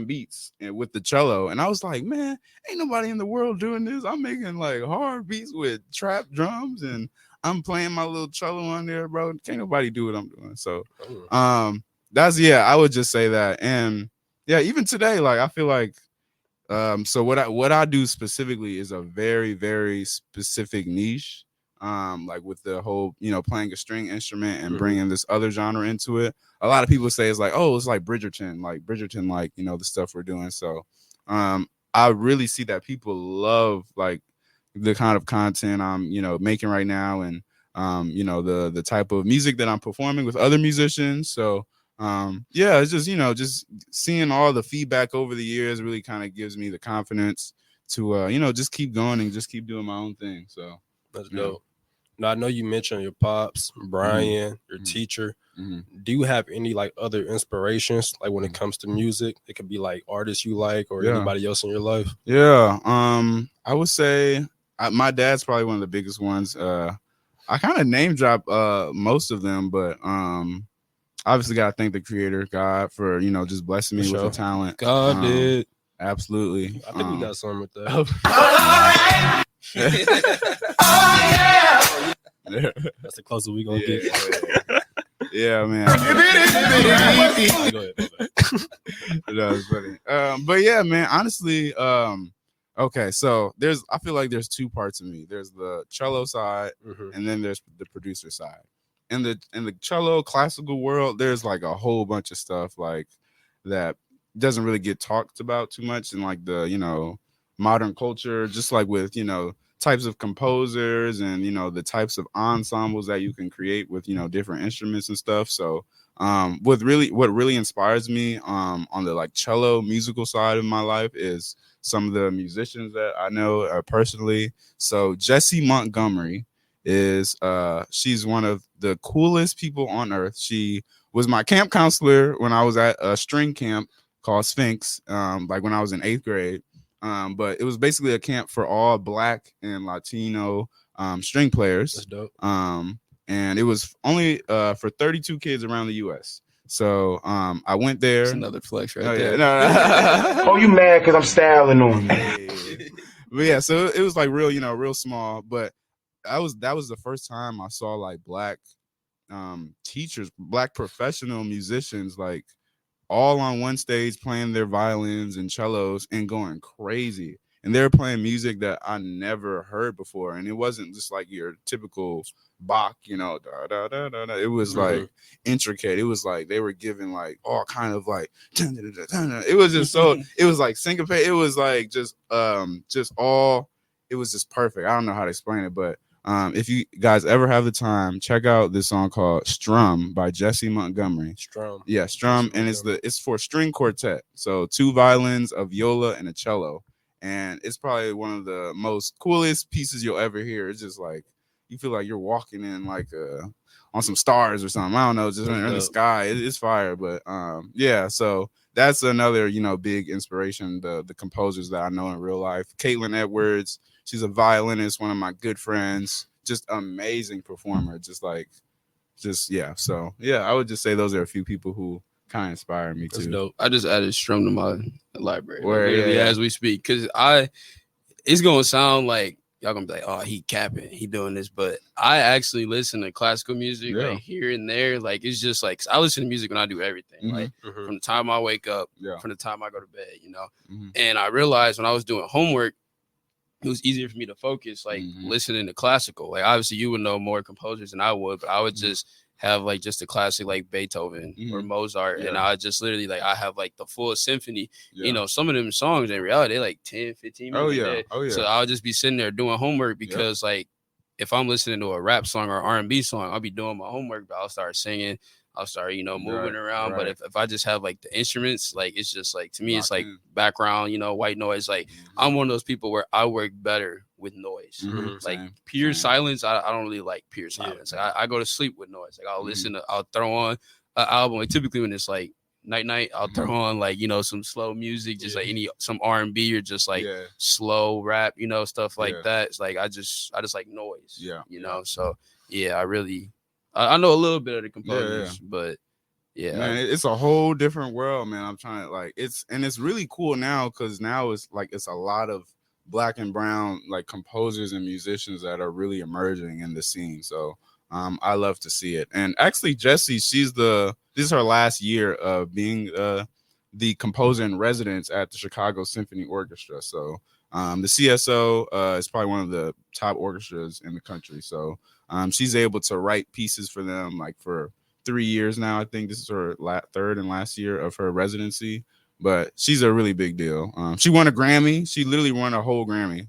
beats with the cello, and I was like, man, ain't nobody in the world doing this. I'm making like hard beats with trap drums, and I'm playing my little cello on there, bro. Can't nobody do what I'm doing. So, I would just say that, and yeah, even today, like I feel like, so what I do specifically is a very, very specific niche, like with the whole, you know, playing a string instrument and bringing this other genre into it. A lot of people say it's like, oh, it's like Bridgerton, like, you know, the stuff we're doing. So, I really see that people love like the kind of content I'm, you know, making right now, and you know, the type of music that I'm performing with other musicians. So, it's just, you know, just seeing all the feedback over the years really kind of gives me the confidence to, you know, just keep going and just keep doing my own thing. So that's dope. Now I know you mentioned your pops, Brian, your teacher. Do you have any like other inspirations, like when it comes to music? It could be like artists you like or anybody else in your life. Yeah, I would say my dad's probably one of the biggest ones. I kind of name drop most of them, but obviously gotta thank the creator, God, for just blessing me with the talent. God did. Absolutely. I think we got something with that. That's the closest we gonna get. Yeah, man. Go ahead. That was funny. But yeah, man, honestly, okay, so I feel like there's two parts of me. There's the cello side, and then there's the producer side. In the cello classical world, there's like a whole bunch of stuff like that doesn't really get talked about too much in like the modern culture, just like with types of composers and the types of ensembles that you can create with different instruments and stuff. So what really inspires me on the like cello musical side of my life is some of the musicians that I know personally. So Jessie Montgomery is she's one of the coolest people on earth. She was my camp counselor when I was at a string camp called Sphinx, like when I was in 8th grade. But it was basically a camp for all Black and Latino string players. That's dope. And it was only for 32 kids around the U.S. So I went there. That's another flex right there. Yeah, Oh, you mad because I'm styling on you? But yeah, so it was like real small. But that was the first time I saw like Black teachers, Black professional musicians, like all on one stage playing their violins and cellos and going crazy. And they were playing music that I never heard before. And it wasn't just like your typical Bach, da, da, da, da, da. It was like intricate. It was like they were giving like all kind of like, it was just so, it was like syncopate. It was like just all, it was just perfect. I don't know how to explain it, but if you guys ever have the time, check out this song called Strum by Jessie Montgomery. Strum. Yeah, Strum. And it's for string quartet. So 2 violins, a viola, and a cello. And it's probably one of the most coolest pieces you'll ever hear. It's just like, you feel like you're walking in like on some stars or something. I don't know, just in the sky. It's fire. But yeah, so that's another, big inspiration, the composers that I know in real life. Caitlin Edwards. She's a violinist, one of my good friends, just amazing performer. Yeah. So yeah, I would just say those are a few people who kind of inspire me too. That's dope. I just added Strum to my library Yeah. as we speak, because it's gonna sound like y'all gonna be like, oh, he capping, he doing this, but I actually listen to classical music like here and there. Like it's just like I listen to music when I do everything, like from the time I wake up, from the time I go to bed, And I realized when I was doing homework, it was easier for me to focus, like listening to classical. Like obviously you would know more composers than I would, but I would just have like just a classic like Beethoven or Mozart, and I just literally like I have like the full symphony. Some of them songs in reality they like 10, 15 minutes. Oh yeah. So I'll just be sitting there doing homework because like if I'm listening to a rap song or R&B song, I'll be doing my homework, but I'll start singing. I'll start, moving around. But if I just have like the instruments, like it's just like to me, it's like background, white noise. Like I'm one of those people where I work better with noise. Like pure silence, I don't really like pure silence. Like, I go to sleep with noise. Like I'll throw on an album. Like typically when it's like night, I'll throw on like some slow music, just like some R&B or just like slow rap, stuff like that. It's like I just like noise. So I know a little bit of the composers, but man, it's a whole different world, man. I'm trying to it's really cool now because now it's a lot of Black and brown like composers and musicians that are really emerging in the scene. So I love to see it. And actually, Jessie, this is her last year of being the composer in residence at the Chicago Symphony Orchestra. So the CSO is probably one of the top orchestras in the country. So she's able to write pieces for them like for 3 years now. I think this is her third and last year of her residency, but she's a really big deal. She won a Grammy. She literally won a whole Grammy.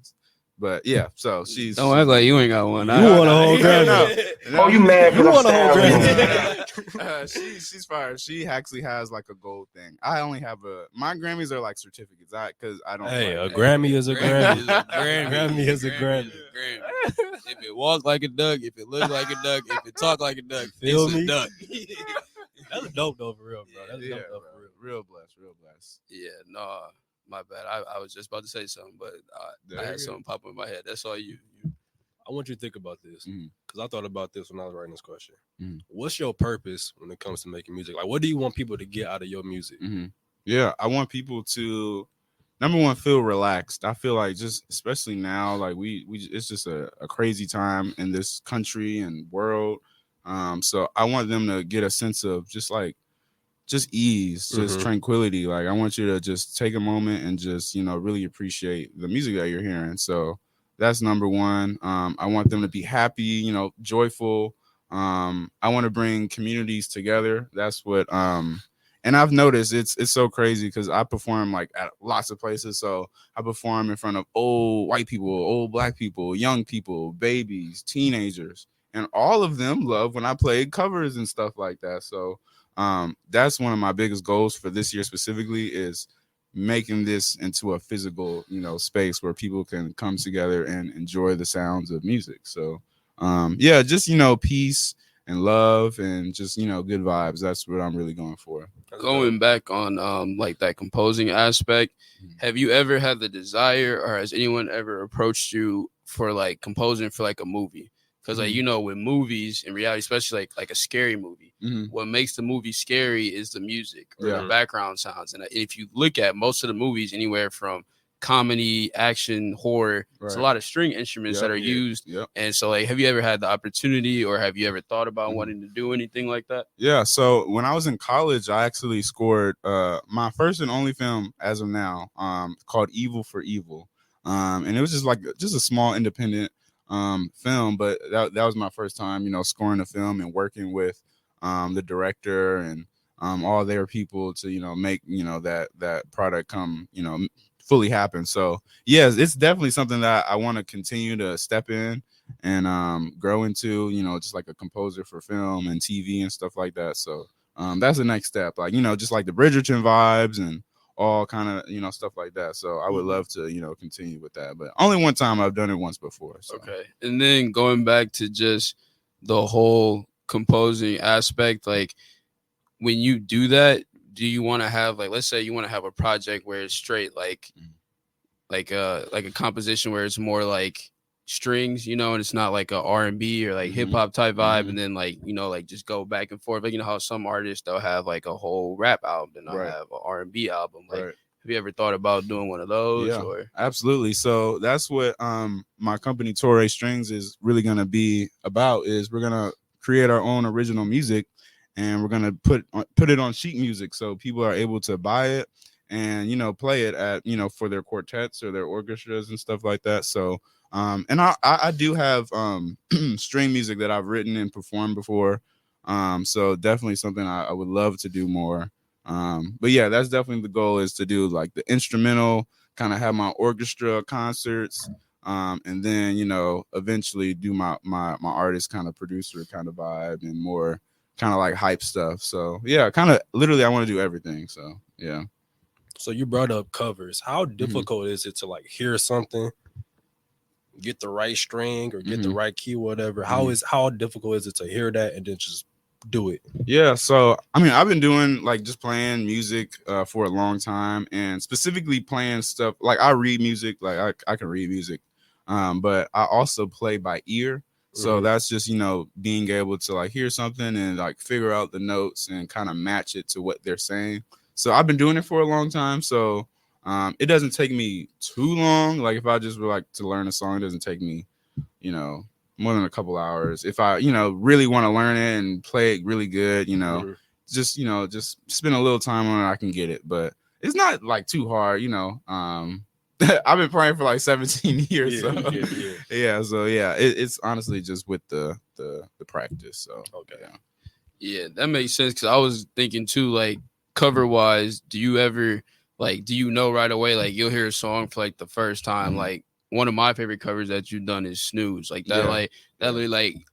But yeah, so she's. Don't act like you ain't got one. You won a whole Grammy. Oh, you mad because I'm styling on you? She's fire. She actually has like a gold thing. I only have my Grammys are like certificates. Because I don't. Hey, like, a Grammy is a Grammy. is a Grammy. Grammy is a Grammy. If it walk like a duck, if it look like a duck, if it talk like a duck, Feel it's me? a duck. That's dope though, for real, bro. That's Yeah, dope though, bro. for real. Real blessed. Real blessed. Yeah, no, my bad. I was just about to say something, but I There had you something pop in my head. That's all you. I want you to think about this Mhm. because I thought about this when I was writing this question. Mhm. What's your purpose when it comes to making music? Like, what do you want people to get out of your music? Mm-hmm. Yeah, I want people to, number one, feel relaxed. I feel like just, especially now, like it's just a crazy time in this country and world. So I want them to get a sense of just ease, just Mhm. tranquility. Like I want you to just take a moment and just, really appreciate the music that you're hearing. So that's number one. I want them to be happy, joyful. I want to bring communities together. That's what, and I've noticed it's so crazy because I perform like at lots of places. So I perform in front of old white people, old black people, young people, babies, teenagers, and all of them love when I play covers and stuff like that. So that's one of my biggest goals for this year specifically is making this into a physical, space where people can come together and enjoy the sounds of music. So just peace and love and just good vibes. That's what I'm really going for. Going back on like that composing aspect, have you ever had the desire, or has anyone ever approached you for like composing for like a movie? Because like with movies in reality, especially like a scary movie, what makes the movie scary is the music or the background sounds. And if you look at most of the movies, anywhere from comedy, action, horror, there's a lot of string instruments that are used. And so like, have you ever had the opportunity, or have you ever thought about wanting to do anything like that? Yeah, so when I was in college, I actually scored my first and only film as of now, called Evil for Evil. And it was just a small independent film, but that was my first time, scoring a film and working with the director and all their people to, make, that product come, fully happen. So yes, it's definitely something that I want to continue to step in and grow into, just like a composer for film and TV and stuff like that. So that's the next step, like, just like the Bridgerton vibes and all kind of, stuff like that. So I would love to, continue with that, but only one time. I've done it once before. So. Okay. And then going back to just the whole composing aspect, like when you do that, do you want to have, like, let's say you want to have a project where it's straight like a composition where it's more like strings, and it's not like a R&B or like hip hop type vibe, and then like like just go back and forth, like how some artists they'll have like a whole rap album and they'll have an R&B album. Like, have you ever thought about doing one of those? Yeah, or absolutely. So that's what my company Torre Strings is really gonna be about. Is we're gonna create our own original music, and we're gonna put it on sheet music so people are able to buy it and play it at for their quartets or their orchestras and stuff like that. So and I do have string music that I've written and performed before, so definitely something I would love to do more. But yeah, that's definitely the goal, is to do like the instrumental, kind of have my orchestra concerts, and then eventually do my artist kind of producer kind of vibe and more kind of like hype stuff. So yeah, kind of literally I want to do everything. So yeah. So you brought up covers. How difficult is it to like hear something, get the right string or get the right key, whatever? How difficult is it to hear that and then just do it? Yeah, so I mean, I've been doing like just playing music for a long time, and specifically playing stuff like I read music, like I can read music, but I also play by ear. So that's just being able to like hear something and like figure out the notes and kind of match it to what they're saying. So I've been doing it for a long time. So it doesn't take me too long. Like if I just would like to learn a song, it doesn't take me, more than a couple hours. If I, really want to learn it and play it really good, just spend a little time on it, I can get it. But it's not like too hard, I've been playing for like 17 years. It's honestly just with the practice. So okay. Yeah, that makes sense, because I was thinking too, like cover wise, do you ever like, do you know right away, like you'll hear a song for like the first time, like one of my favorite covers that you've done is Snooze. Like that, like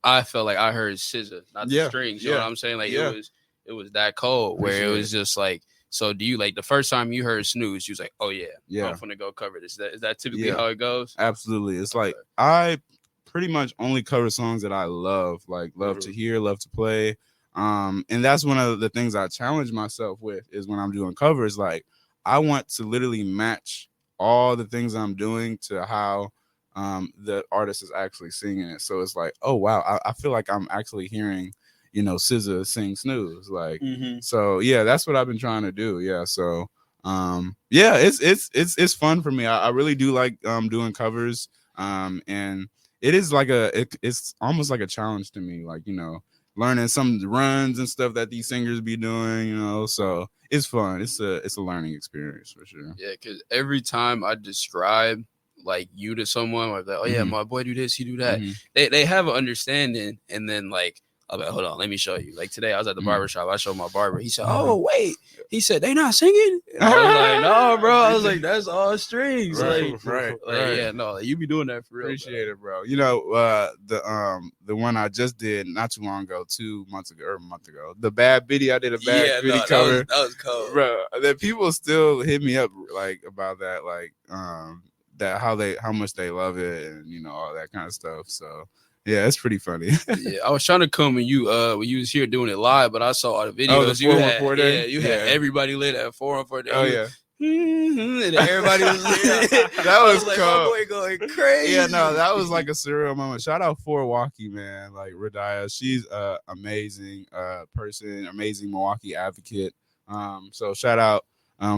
I felt like I heard SZA, not the strings. You know what I'm saying? Like it was that cold where it was just like. So do you like the first time you heard Snooze, you was like, oh yeah, I'm gonna go cover this. Is that typically how it goes? Absolutely. It's like I pretty much only cover songs that I love to hear, love to play. And that's one of the things I challenge myself with is when I'm doing covers, like I want to literally match all the things I'm doing to how the artist is actually singing it. So it's like, oh wow, I feel like I'm actually hearing, SZA sing Snooze. Like, so yeah, that's what I've been trying to do. Yeah. So it's fun for me. I really do like doing covers. And it is like it's almost like a challenge to me, like, learning some runs and stuff that these singers be doing, so it's fun. It's a learning experience for sure. Yeah, because every time I describe like you to someone, like, oh yeah, my boy do this, he do that. They have an understanding, and then like, I'm like, hold on, let me show you. Like today, I was at the barbershop. I showed my barber. He said, "Oh wait," he said, "They not singing." And I was like, "No, bro." I was like, "That's all strings." Right. Yeah, no, you be doing that for real. Appreciate it, bro. The one I just did not too long ago, 2 months ago or a month ago, the Bad Biddy. I did a Bad Biddy cover. That was cool, bro. That people still hit me up like about that, like that how much they love it and all that kind of stuff. So. Yeah, it's pretty funny. Yeah, I was trying to come when you was here doing it live, but I saw all the videos. Oh, the 414 day? You had everybody lit at 414 day. Oh yeah. And everybody was lit. That was like, cool. My boy going crazy. Yeah, no, that was like a surreal moment. Shout out for Milwaukee, man. Like Radaya, she's amazing person, amazing Milwaukee advocate. So shout out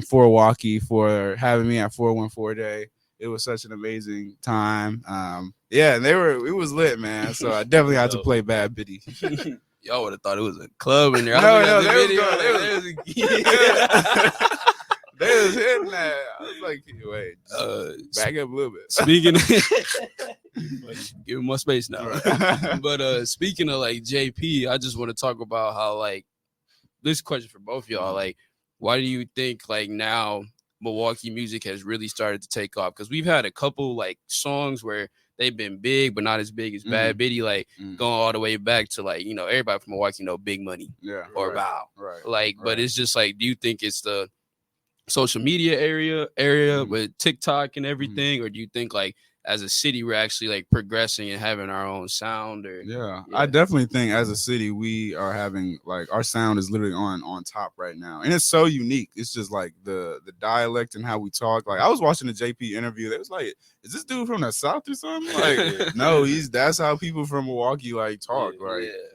for Milwaukee for having me at 414 day. It was such an amazing time. And it was lit, man. So I definitely had to play Bad Biddy. Y'all would have thought it was a club in there. No, they was hitting that. I was like, wait, back up a little bit. Speaking of, give him more space now. But speaking of like JP, I just want to talk about how like this question for both of y'all. Like, why do you think like now Milwaukee music has really started to take off? Because we've had a couple like songs where they've been big, but not as big as Bad Biddy, like going all the way back to like, everybody from Milwaukee Big Money or Bow. Right. Like, but it's just like, do you think it's the social media area with TikTok and everything? Or do you think like as a city, we're actually like progressing and having our own sound? Or I definitely think as a city, we are having like our sound is literally on top right now, and it's so unique. It's just like the dialect and how we talk. Like I was watching the JP interview, they was like, "Is this dude from the South or something?" Like, no, that's how people from Milwaukee like talk.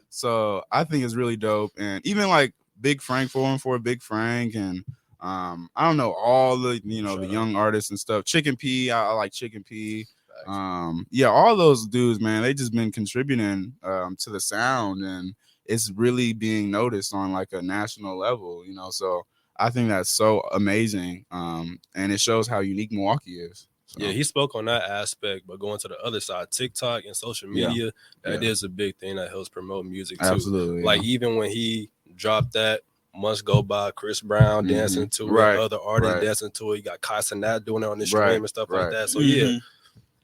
So I think it's really dope, and even like Big Frank 414, Big Frank, and I don't know all the the young artists and stuff. Chicken P, I like Chicken P. All those dudes, man, they just been contributing to the sound, and it's really being noticed on like a national level, so I think that's so amazing, and it shows how unique Milwaukee is. So. Yeah, he spoke on that aspect, but going to the other side, TikTok and social media, that is a big thing that helps promote music too. Absolutely. Like even when he dropped that Months Go By, Chris Brown dancing to it, other artists dancing to it. You got Casanat doing it on the stream and stuff like that. So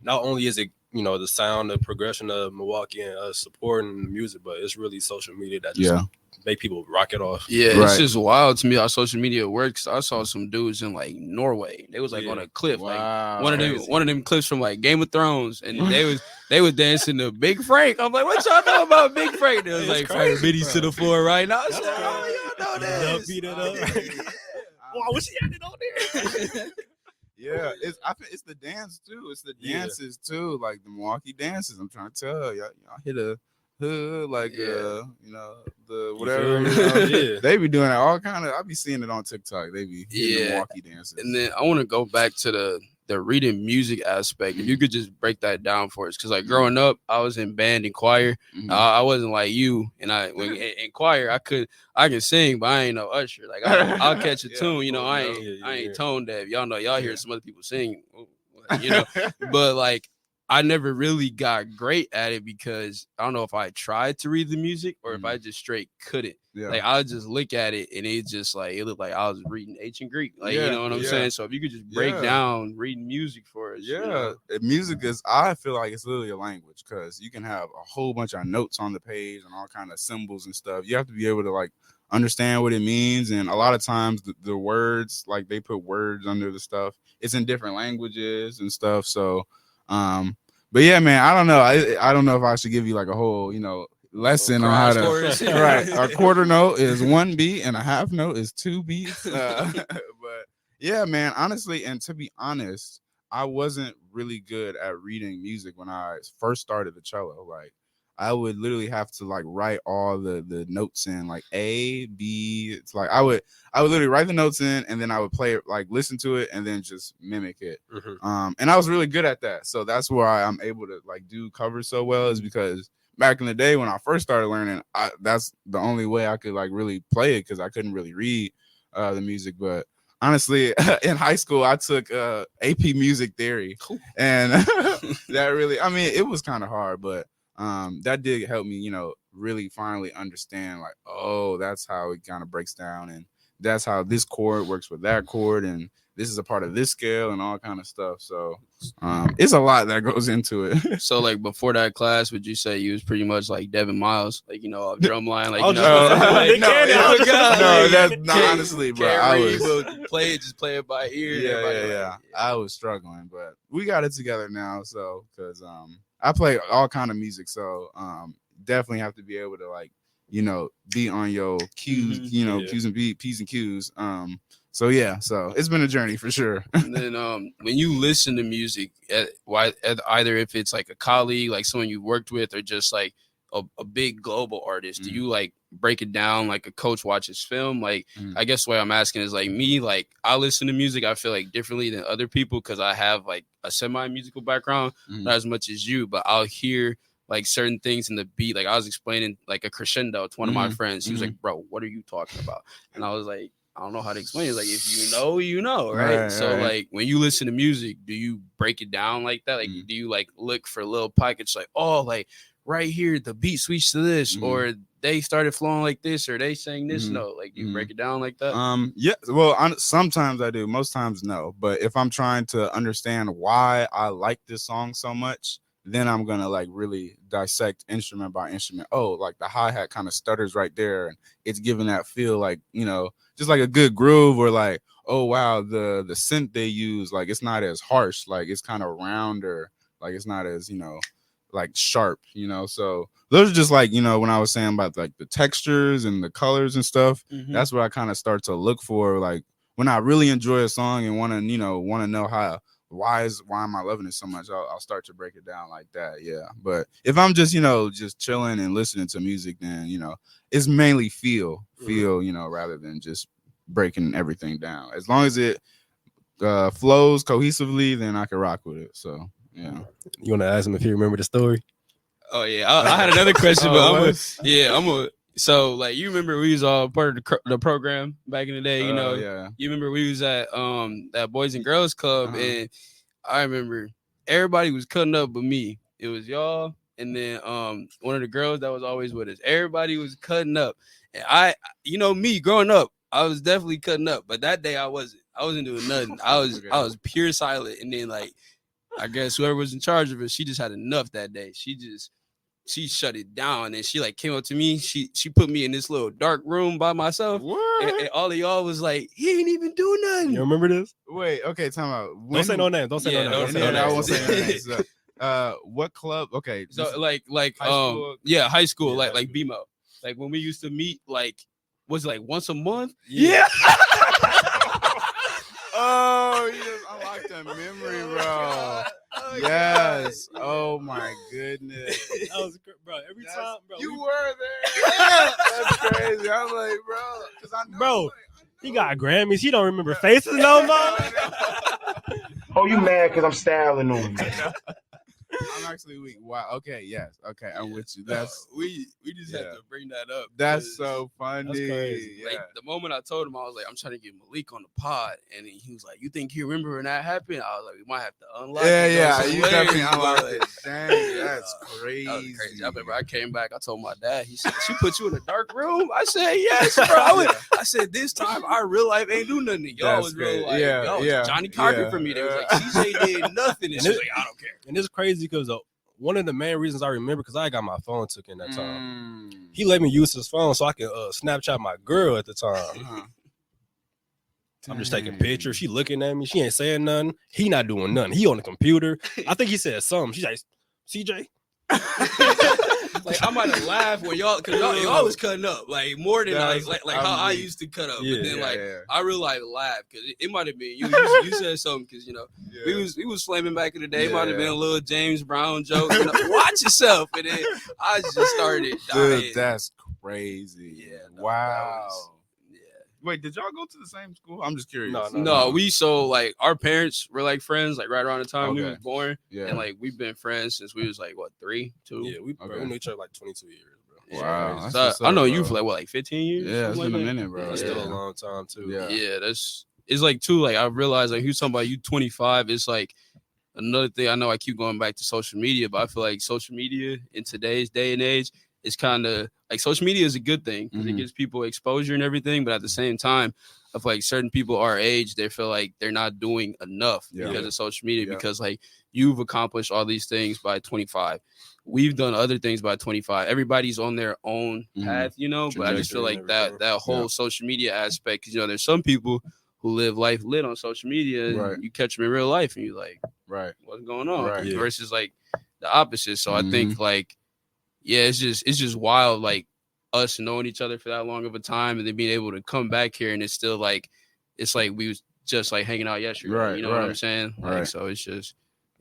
not only is it the sound, the progression of Milwaukee and us supporting the music, but it's really social media that just make people rock it off. Yeah, it's just wild to me how social media works. I saw some dudes in like Norway. They was like on a cliff, like one of them cliffs from like Game of Thrones, and they was dancing to Big Frank. I'm like, what y'all know about Big Frank? They was like, Frank Biddy's to the floor right now. I said, oh, y'all know this. Beat it up. Wow, what's he had it on there? Yeah, I think it's the dance too. It's the dances too, like the Milwaukee dances. I'm trying to tell y'all hit a hood, like the whatever. They be doing it all kind of. I be seeing it on TikTok. They be hitting Milwaukee dances. And then I want to go back to the reading music aspect. If you could just break that down for us, because like growing up, I was in band and choir. I wasn't like you, and in choir I can sing, but I ain't no usher. Like I'll catch a tune, I ain't tone deaf. Y'all know, y'all hear some other people sing, but like I never really got great at it because I don't know if I tried to read the music or if I just straight couldn't. Yeah. Like I would just look at it and it just like it looked like I was reading ancient Greek. Like you know what I'm saying? So if you could just break down reading music for us. Yeah, you know? Music is, I feel like it's literally a language because you can have a whole bunch of notes on the page and all kind of symbols and stuff. You have to be able to like understand what it means, and a lot of times the words, like they put words under the stuff. It's in different languages and stuff. So, but yeah, man, I don't know. I don't know if I should give you like a whole, lesson on how to. Right, a quarter note is 1 beat and a half note is 2 beats. But yeah, man, honestly, and to be honest, I wasn't really good at reading music when I first started the cello. Like, I would literally have to like write all the notes in, like A, B. It's like I would literally write the notes in and then I would play it, like listen to it and then just mimic it. And I was really good at that. So that's why I'm able to like do covers so well, is because back in the day when I first started learning, that's the only way I could like really play it, because I couldn't really read the music. But honestly, in high school, I took AP Music Theory, and that really, I mean, it was kind of hard, but that did help me, really finally understand, like, oh, that's how it kind of breaks down, and that's how this chord works with that chord, and this is a part of this scale and all kind of stuff. So it's a lot that goes into it. So like before that class, would you say you was pretty much like Devin Miles, like off drumline, like no, that's not honestly, bro. I was play it by ear. Yeah. I was struggling, but we got it together now. So because I play all kind of music, so definitely have to be able to like be on your cues, Q's and P's and Q's. So yeah, so it's been a journey for sure. And then when you listen to music, either if it's like a colleague, like someone you worked with, or just like a big global artist, do you like break it down like a coach watches film? Like I guess the way I'm asking is like me, like I listen to music, I feel like differently than other people because I have like a semi-musical background, not as much as you, but I'll hear like certain things in the beat. Like I was explaining like a crescendo to one of my friends. He was like, bro, what are you talking about? And I was like, I don't know how to explain it. Like, if you know, right? So, like, when you listen to music, do you break it down like that? Like, do you, like, look for little pockets, like, oh, like, right here, the beat switched to this, or they started flowing like this, or they sang this note? Like, do you break it down like that? Yeah, well, sometimes I do. Most times, no. But if I'm trying to understand why I like this song so much, then I'm gonna like really dissect instrument by instrument. Oh, like the hi-hat kind of stutters right there, and it's giving that feel like, just like a good groove, or like, oh wow, the synth they use, like it's not as harsh, like it's kind of rounder, like it's not as like sharp, So those are just like, when I was saying about like the textures and the colors and stuff, that's what I kind of start to look for, like when I really enjoy a song and want to know how. Why am I loving it so much? I'll start to break it down like that. Yeah. But if I'm just, just chilling and listening to music, then, it's mainly feel, rather than just breaking everything down. As long as it flows cohesively, then I can rock with it. So, yeah. You want to ask him if he remember the story? Oh, yeah. I had another question, but so, like, you remember we was all part of the program back in the day, Yeah. You remember we was at that Boys and Girls Club, and I remember everybody was cutting up but me. It was y'all, and then one of the girls that was always with us. Everybody was cutting up. And me growing up, I was definitely cutting up, but that day I wasn't doing nothing. I was pure silent. And then, like, I guess whoever was in charge of it, she just had enough that day. She shut it down, and she like came up to me. She put me in this little dark room by myself. And all of y'all was like, he ain't even do nothing. You remember this? Wait, okay, time out. Don't say no name. Don't say no name. I won't say no names. What club? Okay, so like high school? High school, like BMO. Like when we used to meet, like was it like once a month? Yeah. Oh, you just unlocked that memory, bro. Yes. Oh my goodness. That was, bro. Every time, bro. You were there. Yeah. That's crazy. I'm like, bro, because I know. Bro, he got Grammys. He don't remember faces no more. Oh, you mad because I'm styling on you? I'm actually weak. Wow. Okay. Yes. Okay. I'm with you. That's we just had to bring that up. That's so funny. That's crazy. Yeah. Like the moment I told him, I was like, I'm trying to get Malik on the pod, and he was like, "You think he remember when that happened?" I was like, "We might have to unlock." Yeah. it. You definitely unlocked it. Dang, that's crazy. That was crazy. I remember I came back. I told my dad. He said, "She put you in a dark room." I said, "Yes, bro." I said, "This time our real life ain't do nothing. Y'all That's was real great. life. Y'all was Johnny Carter for me." They was like, "CJ did nothing," and she was like, "I don't care." And it's crazy because one of the main reasons I remember, because I got my phone took in that time. He let me use his phone so I could Snapchat my girl at the time. I'm just taking pictures. She looking at me. She ain't saying nothing. He not doing nothing. He on the computer. I think he said something. She's like, CJ. Like I might have laughed when y'all, because y'all was cutting up like more than like how I used to cut up. Yeah, but then I really like laughed because it might have been you. You said something because we was flaming back in the day. It might have been a little James Brown joke. Watch yourself, and then I just started dying. Dude, that's crazy. Yeah. Wow. Wait, did y'all go to the same school? I'm just curious. No, we like our parents were like friends like right around the time we was born. Yeah. And like we've been friends since we was like 3, 2. Yeah, we knew each other like 22 years, bro. Wow. So I know you for like 15 years. Yeah, it's been like a minute, bro. That's still a long time too. Yeah, it's like too, like I realized like who's talking about you 25. It's like another thing. I know I keep going back to social media, but I feel like social media in today's day and age is kind of like social media is a good thing because it gives people exposure and everything, but at the same time, I feel like certain people our age, they feel like they're not doing enough because of social media, because like you've accomplished all these things by 25. We've done other things by 25. Everybody's on their own path, but I just feel like that whole social media aspect, because there's some people who live life lit on social media, and you catch them in real life and you're like, what's going on? Versus like the opposite. So I think like, it's just wild, like us knowing each other for that long of a time and then being able to come back here and it's still like we was just like hanging out yesterday. You know what I'm saying? Like, so it's just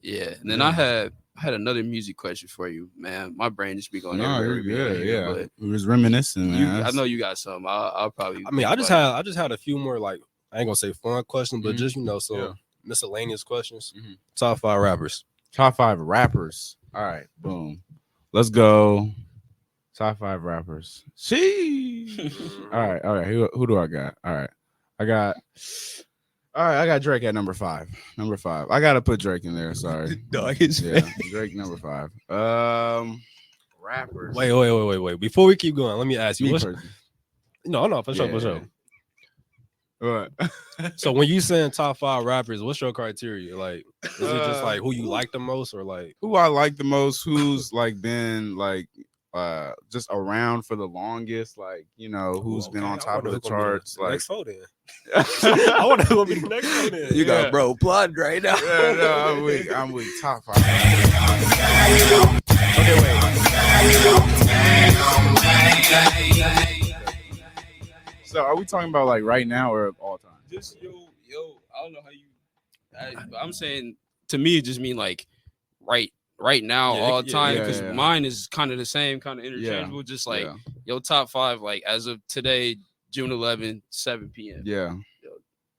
And then I had another music question for you, man. My brain just be going everywhere. Good. But we was reminiscing, man. I know you got some. I'll probably. I mean, I just had a few more, like, I ain't gonna say fun questions, but just some miscellaneous questions. Top 5 rappers. Top 5 rappers. All right, boom. Let's go. Top 5 rappers. All right. Who do I got? All right. I got Drake at number 5. I gotta put Drake in there. Sorry. Drake number 5. Rappers. Wait. Before we keep going, let me ask you. No, for sure. What? So when you saying top 5 rappers, what's your criteria? Like, is it just like who you like the most, or like who I like the most? Who's like been like just around for the longest? Like, who's been on top of the charts? Like, next photo. I want to go be the next photo. You got bro blood right now. I'm weak. Top 5. Okay, wait. So are we talking about like right now or all time? Just yo, I don't know how you. I'm saying to me, it just mean like right now, all the time. Because mine is kind of the same, kind of interchangeable. Just like your top 5, like as of today, June 11, 7 p.m. Yeah.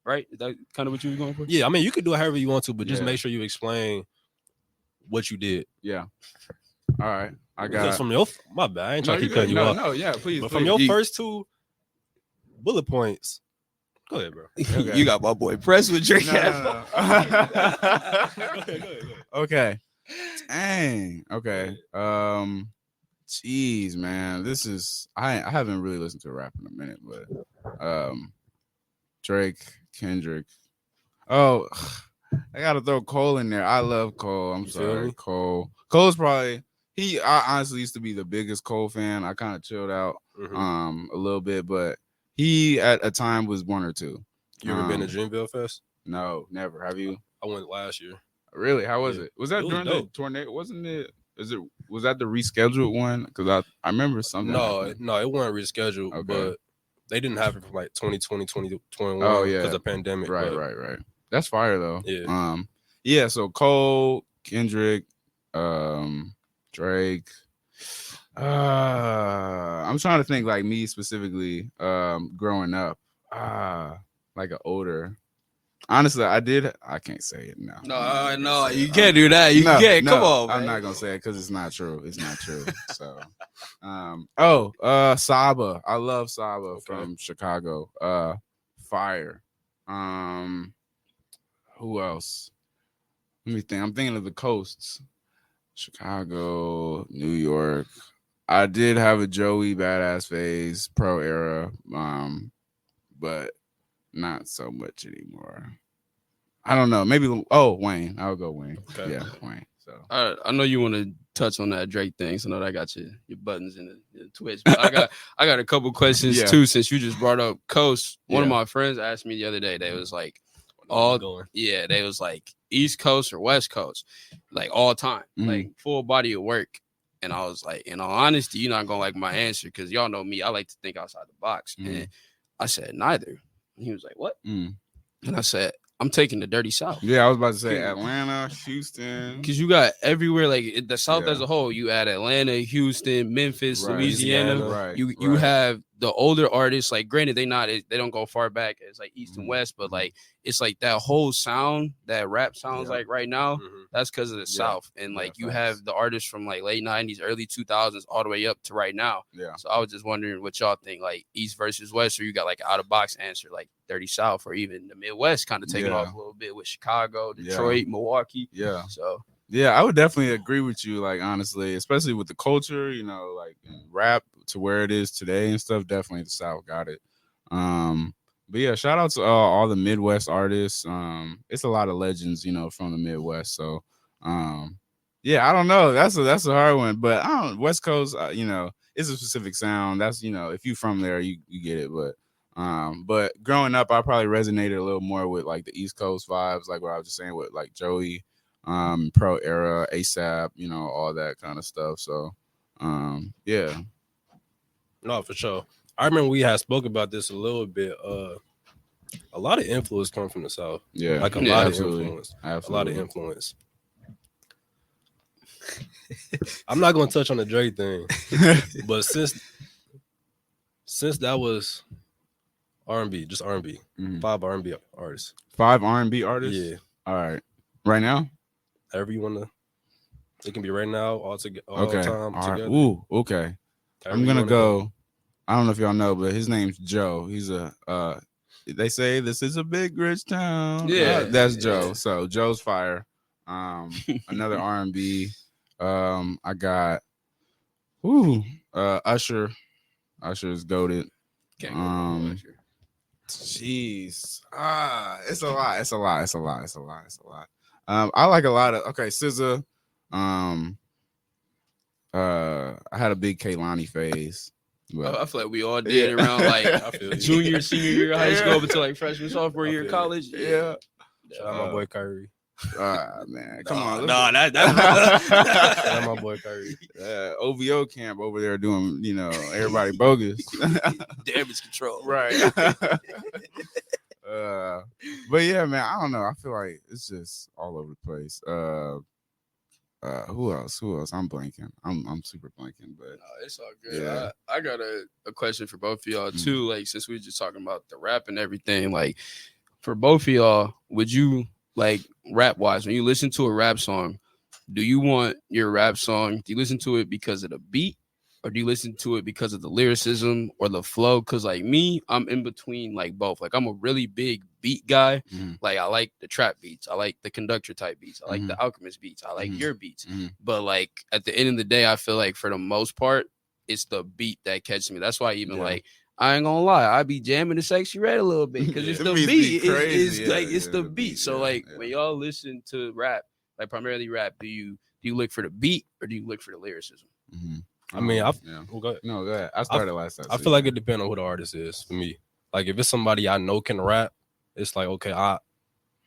Right? Is that kind of what you were going for? Yeah, I mean, you could do it however you want to, but just make sure you explain what you did. Yeah. All right. I got from your. My bad. I ain't trying to keep cutting you off. No, yeah, please. But from your first 2 bullet points. Go ahead, bro. Okay. You got my boy Press with Drake. No. Go ahead. Okay. Dang. Okay. Jeez, man. This is I haven't really listened to a rap in a minute, but Drake, Kendrick. Oh, I gotta throw Cole in there. I love Cole. I'm sorry, Cole. Cole's probably I honestly used to be the biggest Cole fan. I kind of chilled out a little bit, but he at a time was 1 or 2. You ever been to Dreamville Fest? No, never. Have you? I went last year. Really? How was it? Was that during the tornado? Wasn't it? Was that the rescheduled one? Because I remember something. No, it wasn't rescheduled, but they didn't have it from like 2020, 2021. Oh yeah, because of pandemic. Right. That's fire though. Yeah. So Cole, Kendrick, Drake. I'm trying to think like me specifically. Growing up, like an older. Honestly, I can't say it now. No, you can't do that. You can't. Come on, man. I'm not gonna say it because it's not true. It's not true. So, Saba. I love Saba from Chicago. Fire. Who else? Let me think. I'm thinking of the coasts. Chicago, New York. I did have a Joey badass phase, pro era, but not so much anymore. I don't know. Maybe Wayne. I'll go Wayne. Okay. Yeah, Wayne. So I know you want to touch on that Drake thing, so I know that I got your buttons in the Twitch. But I got a couple questions too, since you just brought up Coast. One of my friends asked me the other day. They was like, they was like East Coast or West Coast, like all time, like full body of work. And I was like, in all honesty, you're not gonna like my answer because y'all know me. I like to think outside the box. And I said neither. And he was like, what? And I said, I'm taking the dirty South. Yeah, I was about to say Atlanta, Houston. Because you got everywhere, like the South as a whole. You add Atlanta, Houston, Memphis, Louisiana. Right. You have the older artists. Like, granted, they don't go far back as like East and West, but like it's like that whole sound that rap sounds like right now. That's because of the South, and like you have the artists from like late '90s, early 2000s, all the way up to right now. Yeah. So I was just wondering what y'all think, like East versus West, or you got like out of box answer, like dirty South, or even the Midwest, kind of taking off a little bit with Chicago, Detroit, Milwaukee. Yeah. So. Yeah, I would definitely agree with you, like, honestly, especially with the culture, you know, like rap to where it is today and stuff. Definitely the South got it. But yeah, shout out to all the Midwest artists. It's a lot of legends, you know, from the Midwest. So, yeah, I don't know. That's a hard one, but West Coast, you know, it's a specific sound. That's, you know, if you from there, you get it. But growing up, I probably resonated a little more with like the East Coast vibes, like what I was just saying with like Joey. Pro era, ASAP, you know, all that kind of stuff. So, yeah. No, for sure. I remember we had spoke about this a little bit. A lot of influence comes from the South. Yeah, like a lot of influence. Absolutely. A lot of influence. I'm not gonna touch on the Drake thing, but since that was R&B, just R&B, 5 R&B artists. 5 R&B artists. Yeah. All right. Right now. However you want to. It can be right now, all time together. Ooh, okay. However I'm gonna go. I don't know if y'all know, but his name's Joe. He's they say this is a big rich town. Yeah, that's Joe. So Joe's fire. Another R&B. I got Usher. Usher's goated. Jeez. It's a lot. I like a lot of SZA. I had a big Kehlani phase. But I feel like we all did around like junior, senior year of high school up until like freshman, sophomore year of college. Yeah. Shout out my boy Kyrie. Man, come on. That's shout out my boy Kyrie. OVO camp over there doing, you know, everybody bogus. Damage control. Right. But yeah, man, I don't know. I feel like it's just all over the place. Who else? I'm blanking. I'm super blanking, but it's all good. Yeah. I got a question for both of y'all too. Like, since we were just talking about the rap and everything, like for both of y'all, would you like rap wise, when you listen to a rap song, do you want your rap song, do you listen to it because of the beat, or do you listen to it because of the lyricism or the flow? Because like me, I'm in between like both. Like I'm a really big beat guy. Like I like the trap beats. I like the conductor type beats. I like the Alchemist beats. I like your beats. But like at the end of the day, I feel like for the most part, it's the beat that catches me. That's why even like, I ain't gonna lie, I be jamming the Sexy Red a little bit because it's the beat. It's the beat. So like when y'all listen to rap, like primarily rap, do you look for the beat or do you look for the lyricism? I mean, go ahead. I started last time. I feel like it depends on who the artist is for me. Like if it's somebody I know can rap, it's like, okay, I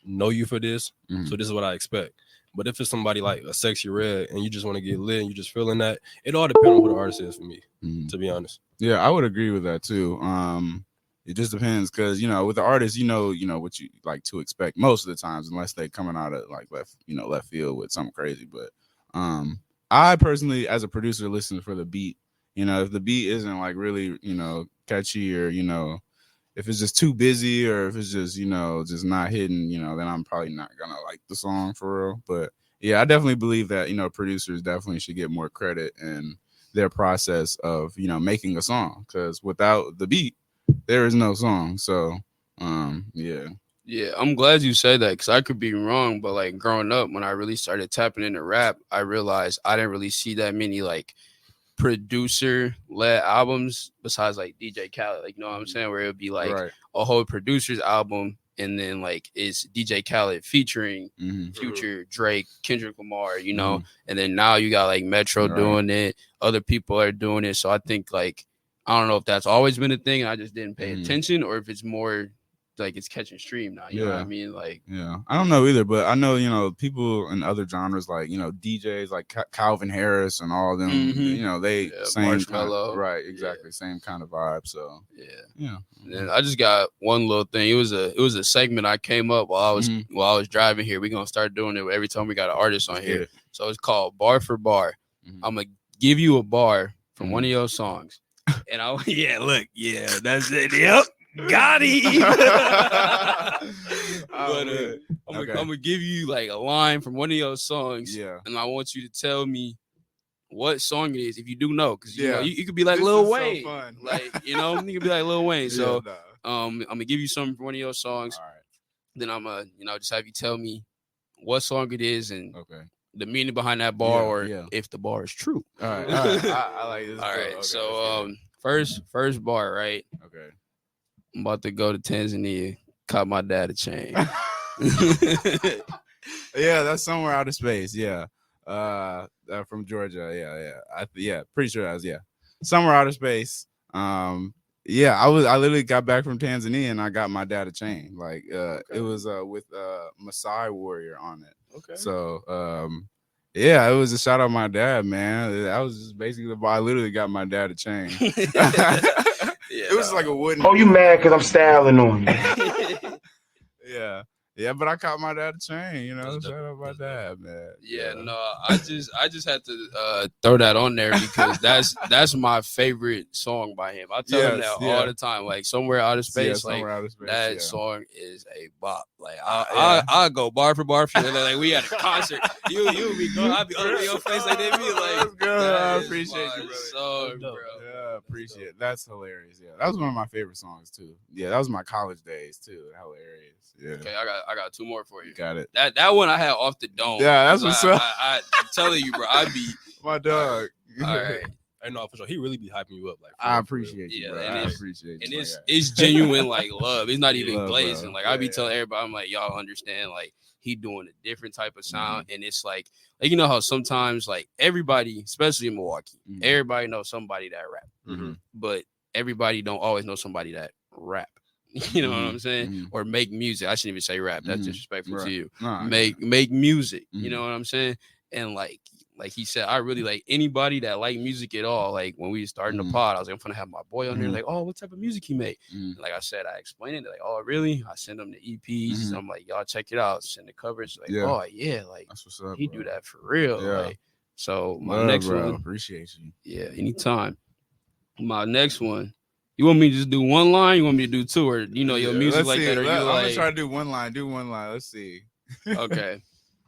know you for this, so this is what I expect. But if it's somebody like a Sexy Red and you just want to get lit and you just feeling that, it all depends on who the artist is for me, to be honest. Yeah, I would agree with that too. It just depends because, you know, with the artist, you know what you like to expect most of the times, unless they coming out of like left field with something crazy. But I personally, as a producer, listen for the beat. You know, if the beat isn't like really, you know, catchy or, you know, if it's just too busy or if it's just, you know, just not hitting, you know, then I'm probably not gonna like the song for real. But yeah, I definitely believe that, you know, producers definitely should get more credit in their process of, you know, making a song, because without the beat, there is no song. So yeah. Yeah, I'm glad you said that, because I could be wrong, but like growing up, when I really started tapping into rap, I realized I didn't really see that many like producer-led albums besides like DJ Khaled. Like, you know what I'm saying? Where it would be like a whole producer's album, and then like it's DJ Khaled featuring Future, Drake, Kendrick Lamar, you know, and then now you got like Metro doing it, other people are doing it. So I think like, I don't know if that's always been a thing and I just didn't pay attention, or if it's more like it's catching stream now. You know what I mean? Like, I don't know either, but I know, you know, people in other genres, like, you know, DJs like Calvin Harris and all of them, you know, they same Marshmello. Kind of, exactly, same kind of vibe. So yeah. And I just got one little thing. It was a segment I came up while I was driving here. We're gonna start doing it every time we got an artist on here. So it's called Bar for Bar. I'm gonna give you a bar from one of your songs, and that's it. Yep. Got him. I'm gonna give you like a line from one of your songs, and I want you to tell me what song it is, if you do know, because you know you could be like Lil Wayne, so like, you know, you could be like Lil Wayne. So I'm gonna give you something from one of your songs. All right. Then I'm gonna, you know, just have you tell me what song it is and the meaning behind that bar, or if the bar is true. All right. I like this. All right. Okay, so first bar, right? Okay. I'm about to go to Tanzania. Caught my dad a chain. Yeah, that's Somewhere Out of Space. Yeah. From Georgia. Yeah. Pretty sure that was Somewhere Out of Space. I literally got back from Tanzania and I got my dad a chain. Like it was with Maasai Warrior on it. Okay. So it was a shout out my dad, man. That was just basically I literally got my dad a chain. It was like a wooden. Oh, you mad because I'm styling on you? Yeah, but I caught my dad a chain, you know. Shout out my dad, man. I just had to throw that on there because that's my favorite song by him. I tell him that all the time. Like Somewhere Out of Space, that song is a bop. Like I go bar for bar for like we at a concert. You be going, I'll be under your face like they be like. That's good. I appreciate you, brother. Song, bro. Yeah, appreciate it. That's hilarious. Yeah, that was one of my favorite songs too. Yeah, that was my college days too. Hilarious. Yeah. Okay, I got two more for you. Got it. That one I had off the dome. Yeah, that's what's up. I'm telling you, bro. I be my dog. All right. I know for sure. He really be hyping you up. Like I appreciate you, bro. I appreciate you. And it's genuine like love. It's not even glazing. Like I be telling everybody, I'm like, y'all understand, like he doing a different type of sound. And it's like you know how sometimes like everybody, especially in Milwaukee, everybody knows somebody that rap. But everybody don't always know somebody that rap. You know what I'm saying? Or make music. I shouldn't even say rap. That's disrespectful to you. Make music. You know what I'm saying? And like he said, I really like anybody that like music at all. Like when we was starting the pod, I was like, I'm gonna have my boy on there. Like, oh, what type of music he make? Like I said, I explained it. They're like, oh, really? I send them the EPs. I'm like, y'all check it out. Send the coverage. Like, oh yeah, like that's what's up, he do that for real. Yeah. Like, so my next one. Appreciate you. Yeah, anytime. My next one. You want me to just do one line? You want me to do two, or you know your music like that? Or I'm gonna try to do one line. Let's see. Okay.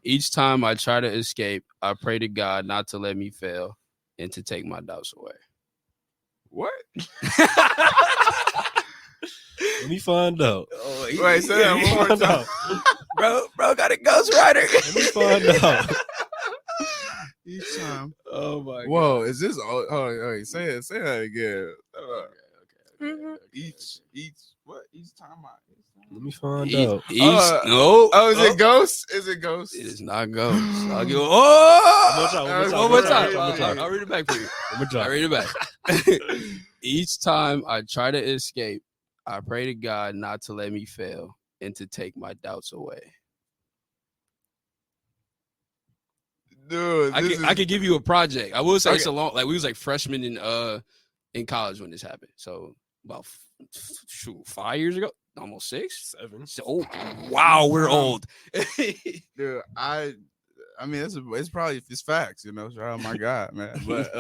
Each time I try to escape, I pray to God not to let me fail and to take my doubts away. What? Let me find out. Oh, wait, say that one more time. Bro got a ghostwriter. Let me find out. Each time. Oh my God. Whoa, is this? Oh, say that again. Okay. Each time let me find out. Is it Ghost? Is it Ghost? It is not Ghost. I'll give one more time. I'll read it back for you. I'll read it back. Each time I try to escape, I pray to God not to let me fail and to take my doubts away. Dude, I could give you a project. I will say it's a long, like we was like freshmen in college when this happened. So about 5 years ago, almost 6, 7. So, wow, we're old. Dude, I mean it's probably facts, you know. Shout out my God, man. But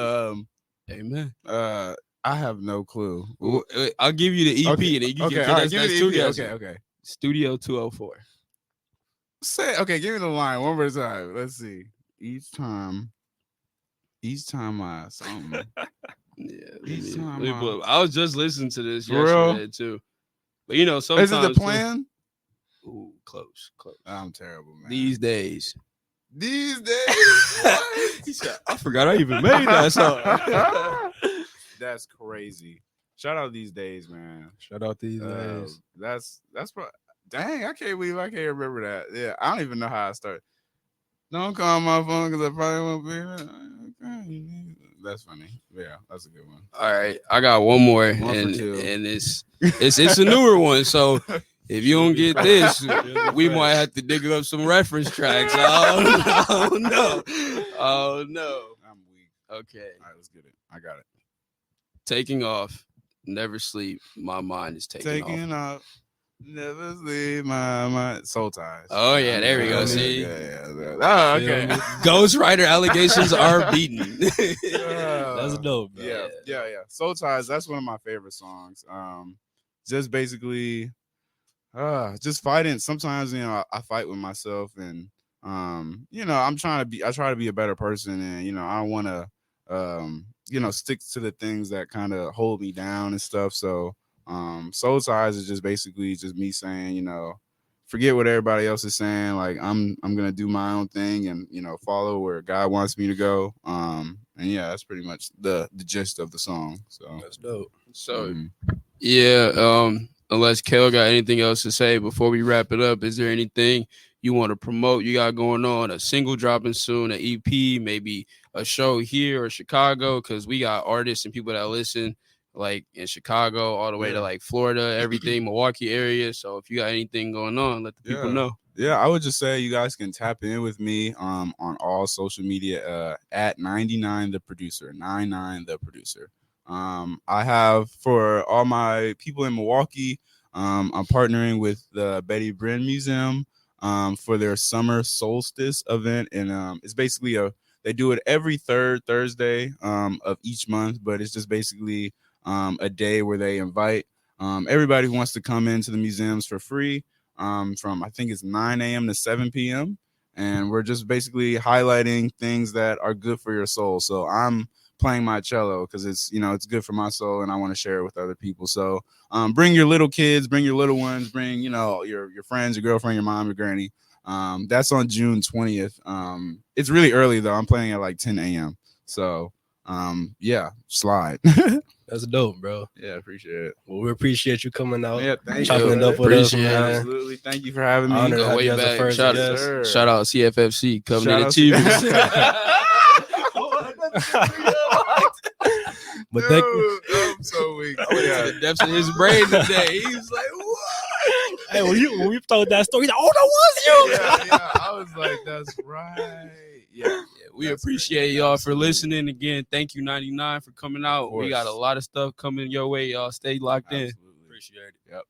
amen. I I have no clue. I'll give you the EP and then you can all right, guess give that me the studio. EP. Okay. Studio 204. Give me the line one more time. Let's see. Each time I something. Yeah, I was just listening to this For real? yesterday too. But you know, sometimes Is it the plan? Ooh, close. I'm terrible, man. These days. He said, I forgot I even made that song. That's crazy. Shout out These Days, man. Shout out These Days. That's dang, I can't believe I can't remember that. Yeah, I don't even know how I started. Don't call my phone because I probably won't be. That's funny. Yeah, that's a good one. All right, I got one more, for two. And it's a newer one. So if you don't get this, we might have to dig up some reference tracks. Oh no. I'm weak. Okay. All right, let's get it. I got it. Taking off. Never sleep. My mind is taking off. Never sleep. My mind. Soul Ties. Oh yeah, there we go. See. Yeah. Oh, okay. Ghostwriter allegations are beaten. That's dope, bro. Yeah. Soul Ties. That's one of my favorite songs. Just basically, just fighting. Sometimes, you know, I fight with myself, and you know, I try to be a better person, and you know, I don't want to, you know, stick to the things that kind of hold me down and stuff. So, Soul Ties is just basically just me saying, you know, forget what everybody else is saying. Like I'm gonna do my own thing and, you know, follow where God wants me to go. And yeah, that's pretty much the gist of the song. So That's dope. So yeah, unless Kel got anything else to say before we wrap it up, is there anything you want to promote you got going on? A single dropping soon, an EP, maybe a show here or Chicago, because we got artists and people that listen like in Chicago all the way to like Florida, everything, Milwaukee area. So if you got anything going on, let the people know. Yeah, I would just say you guys can tap in with me on all social media at 99theProducer, 99theProducer. I have, for all my people in Milwaukee, I'm partnering with the Betty Bryn Museum for their summer solstice event, and it's basically they do it every third Thursday of each month, but it's just basically a day where they invite everybody who wants to come into the museums for free from, I think it's 9 a.m. to 7 p.m. And we're just basically highlighting things that are good for your soul. So I'm playing my cello because it's, you know, it's good for my soul and I want to share it with other people. So bring your little kids, bring your little ones, bring, you know, your friends, your girlfriend, your mom, your granny. That's on June 20th. It's really early though. I'm playing at like 10 a.m. So yeah, slide. That's dope, bro. Yeah, appreciate it. Well, we appreciate you coming out. Yeah, thank you. Chopping it up with us, Appreciate it. man. Absolutely. Thank you for having me. Honored to have way you as a back. first Shout guest. out CFFC, Covenant Shout out Achievers. But thank you. I'm so weak. To the depths of his brain today. He was like, what? Hey, when we told that story, he's like, oh, that was you. Yeah. I was like, that's right. Yeah. We appreciate y'all for listening. Again, thank you, 99, for coming out. We got a lot of stuff coming your way. Y'all stay locked in. Absolutely. Appreciate it. Yep.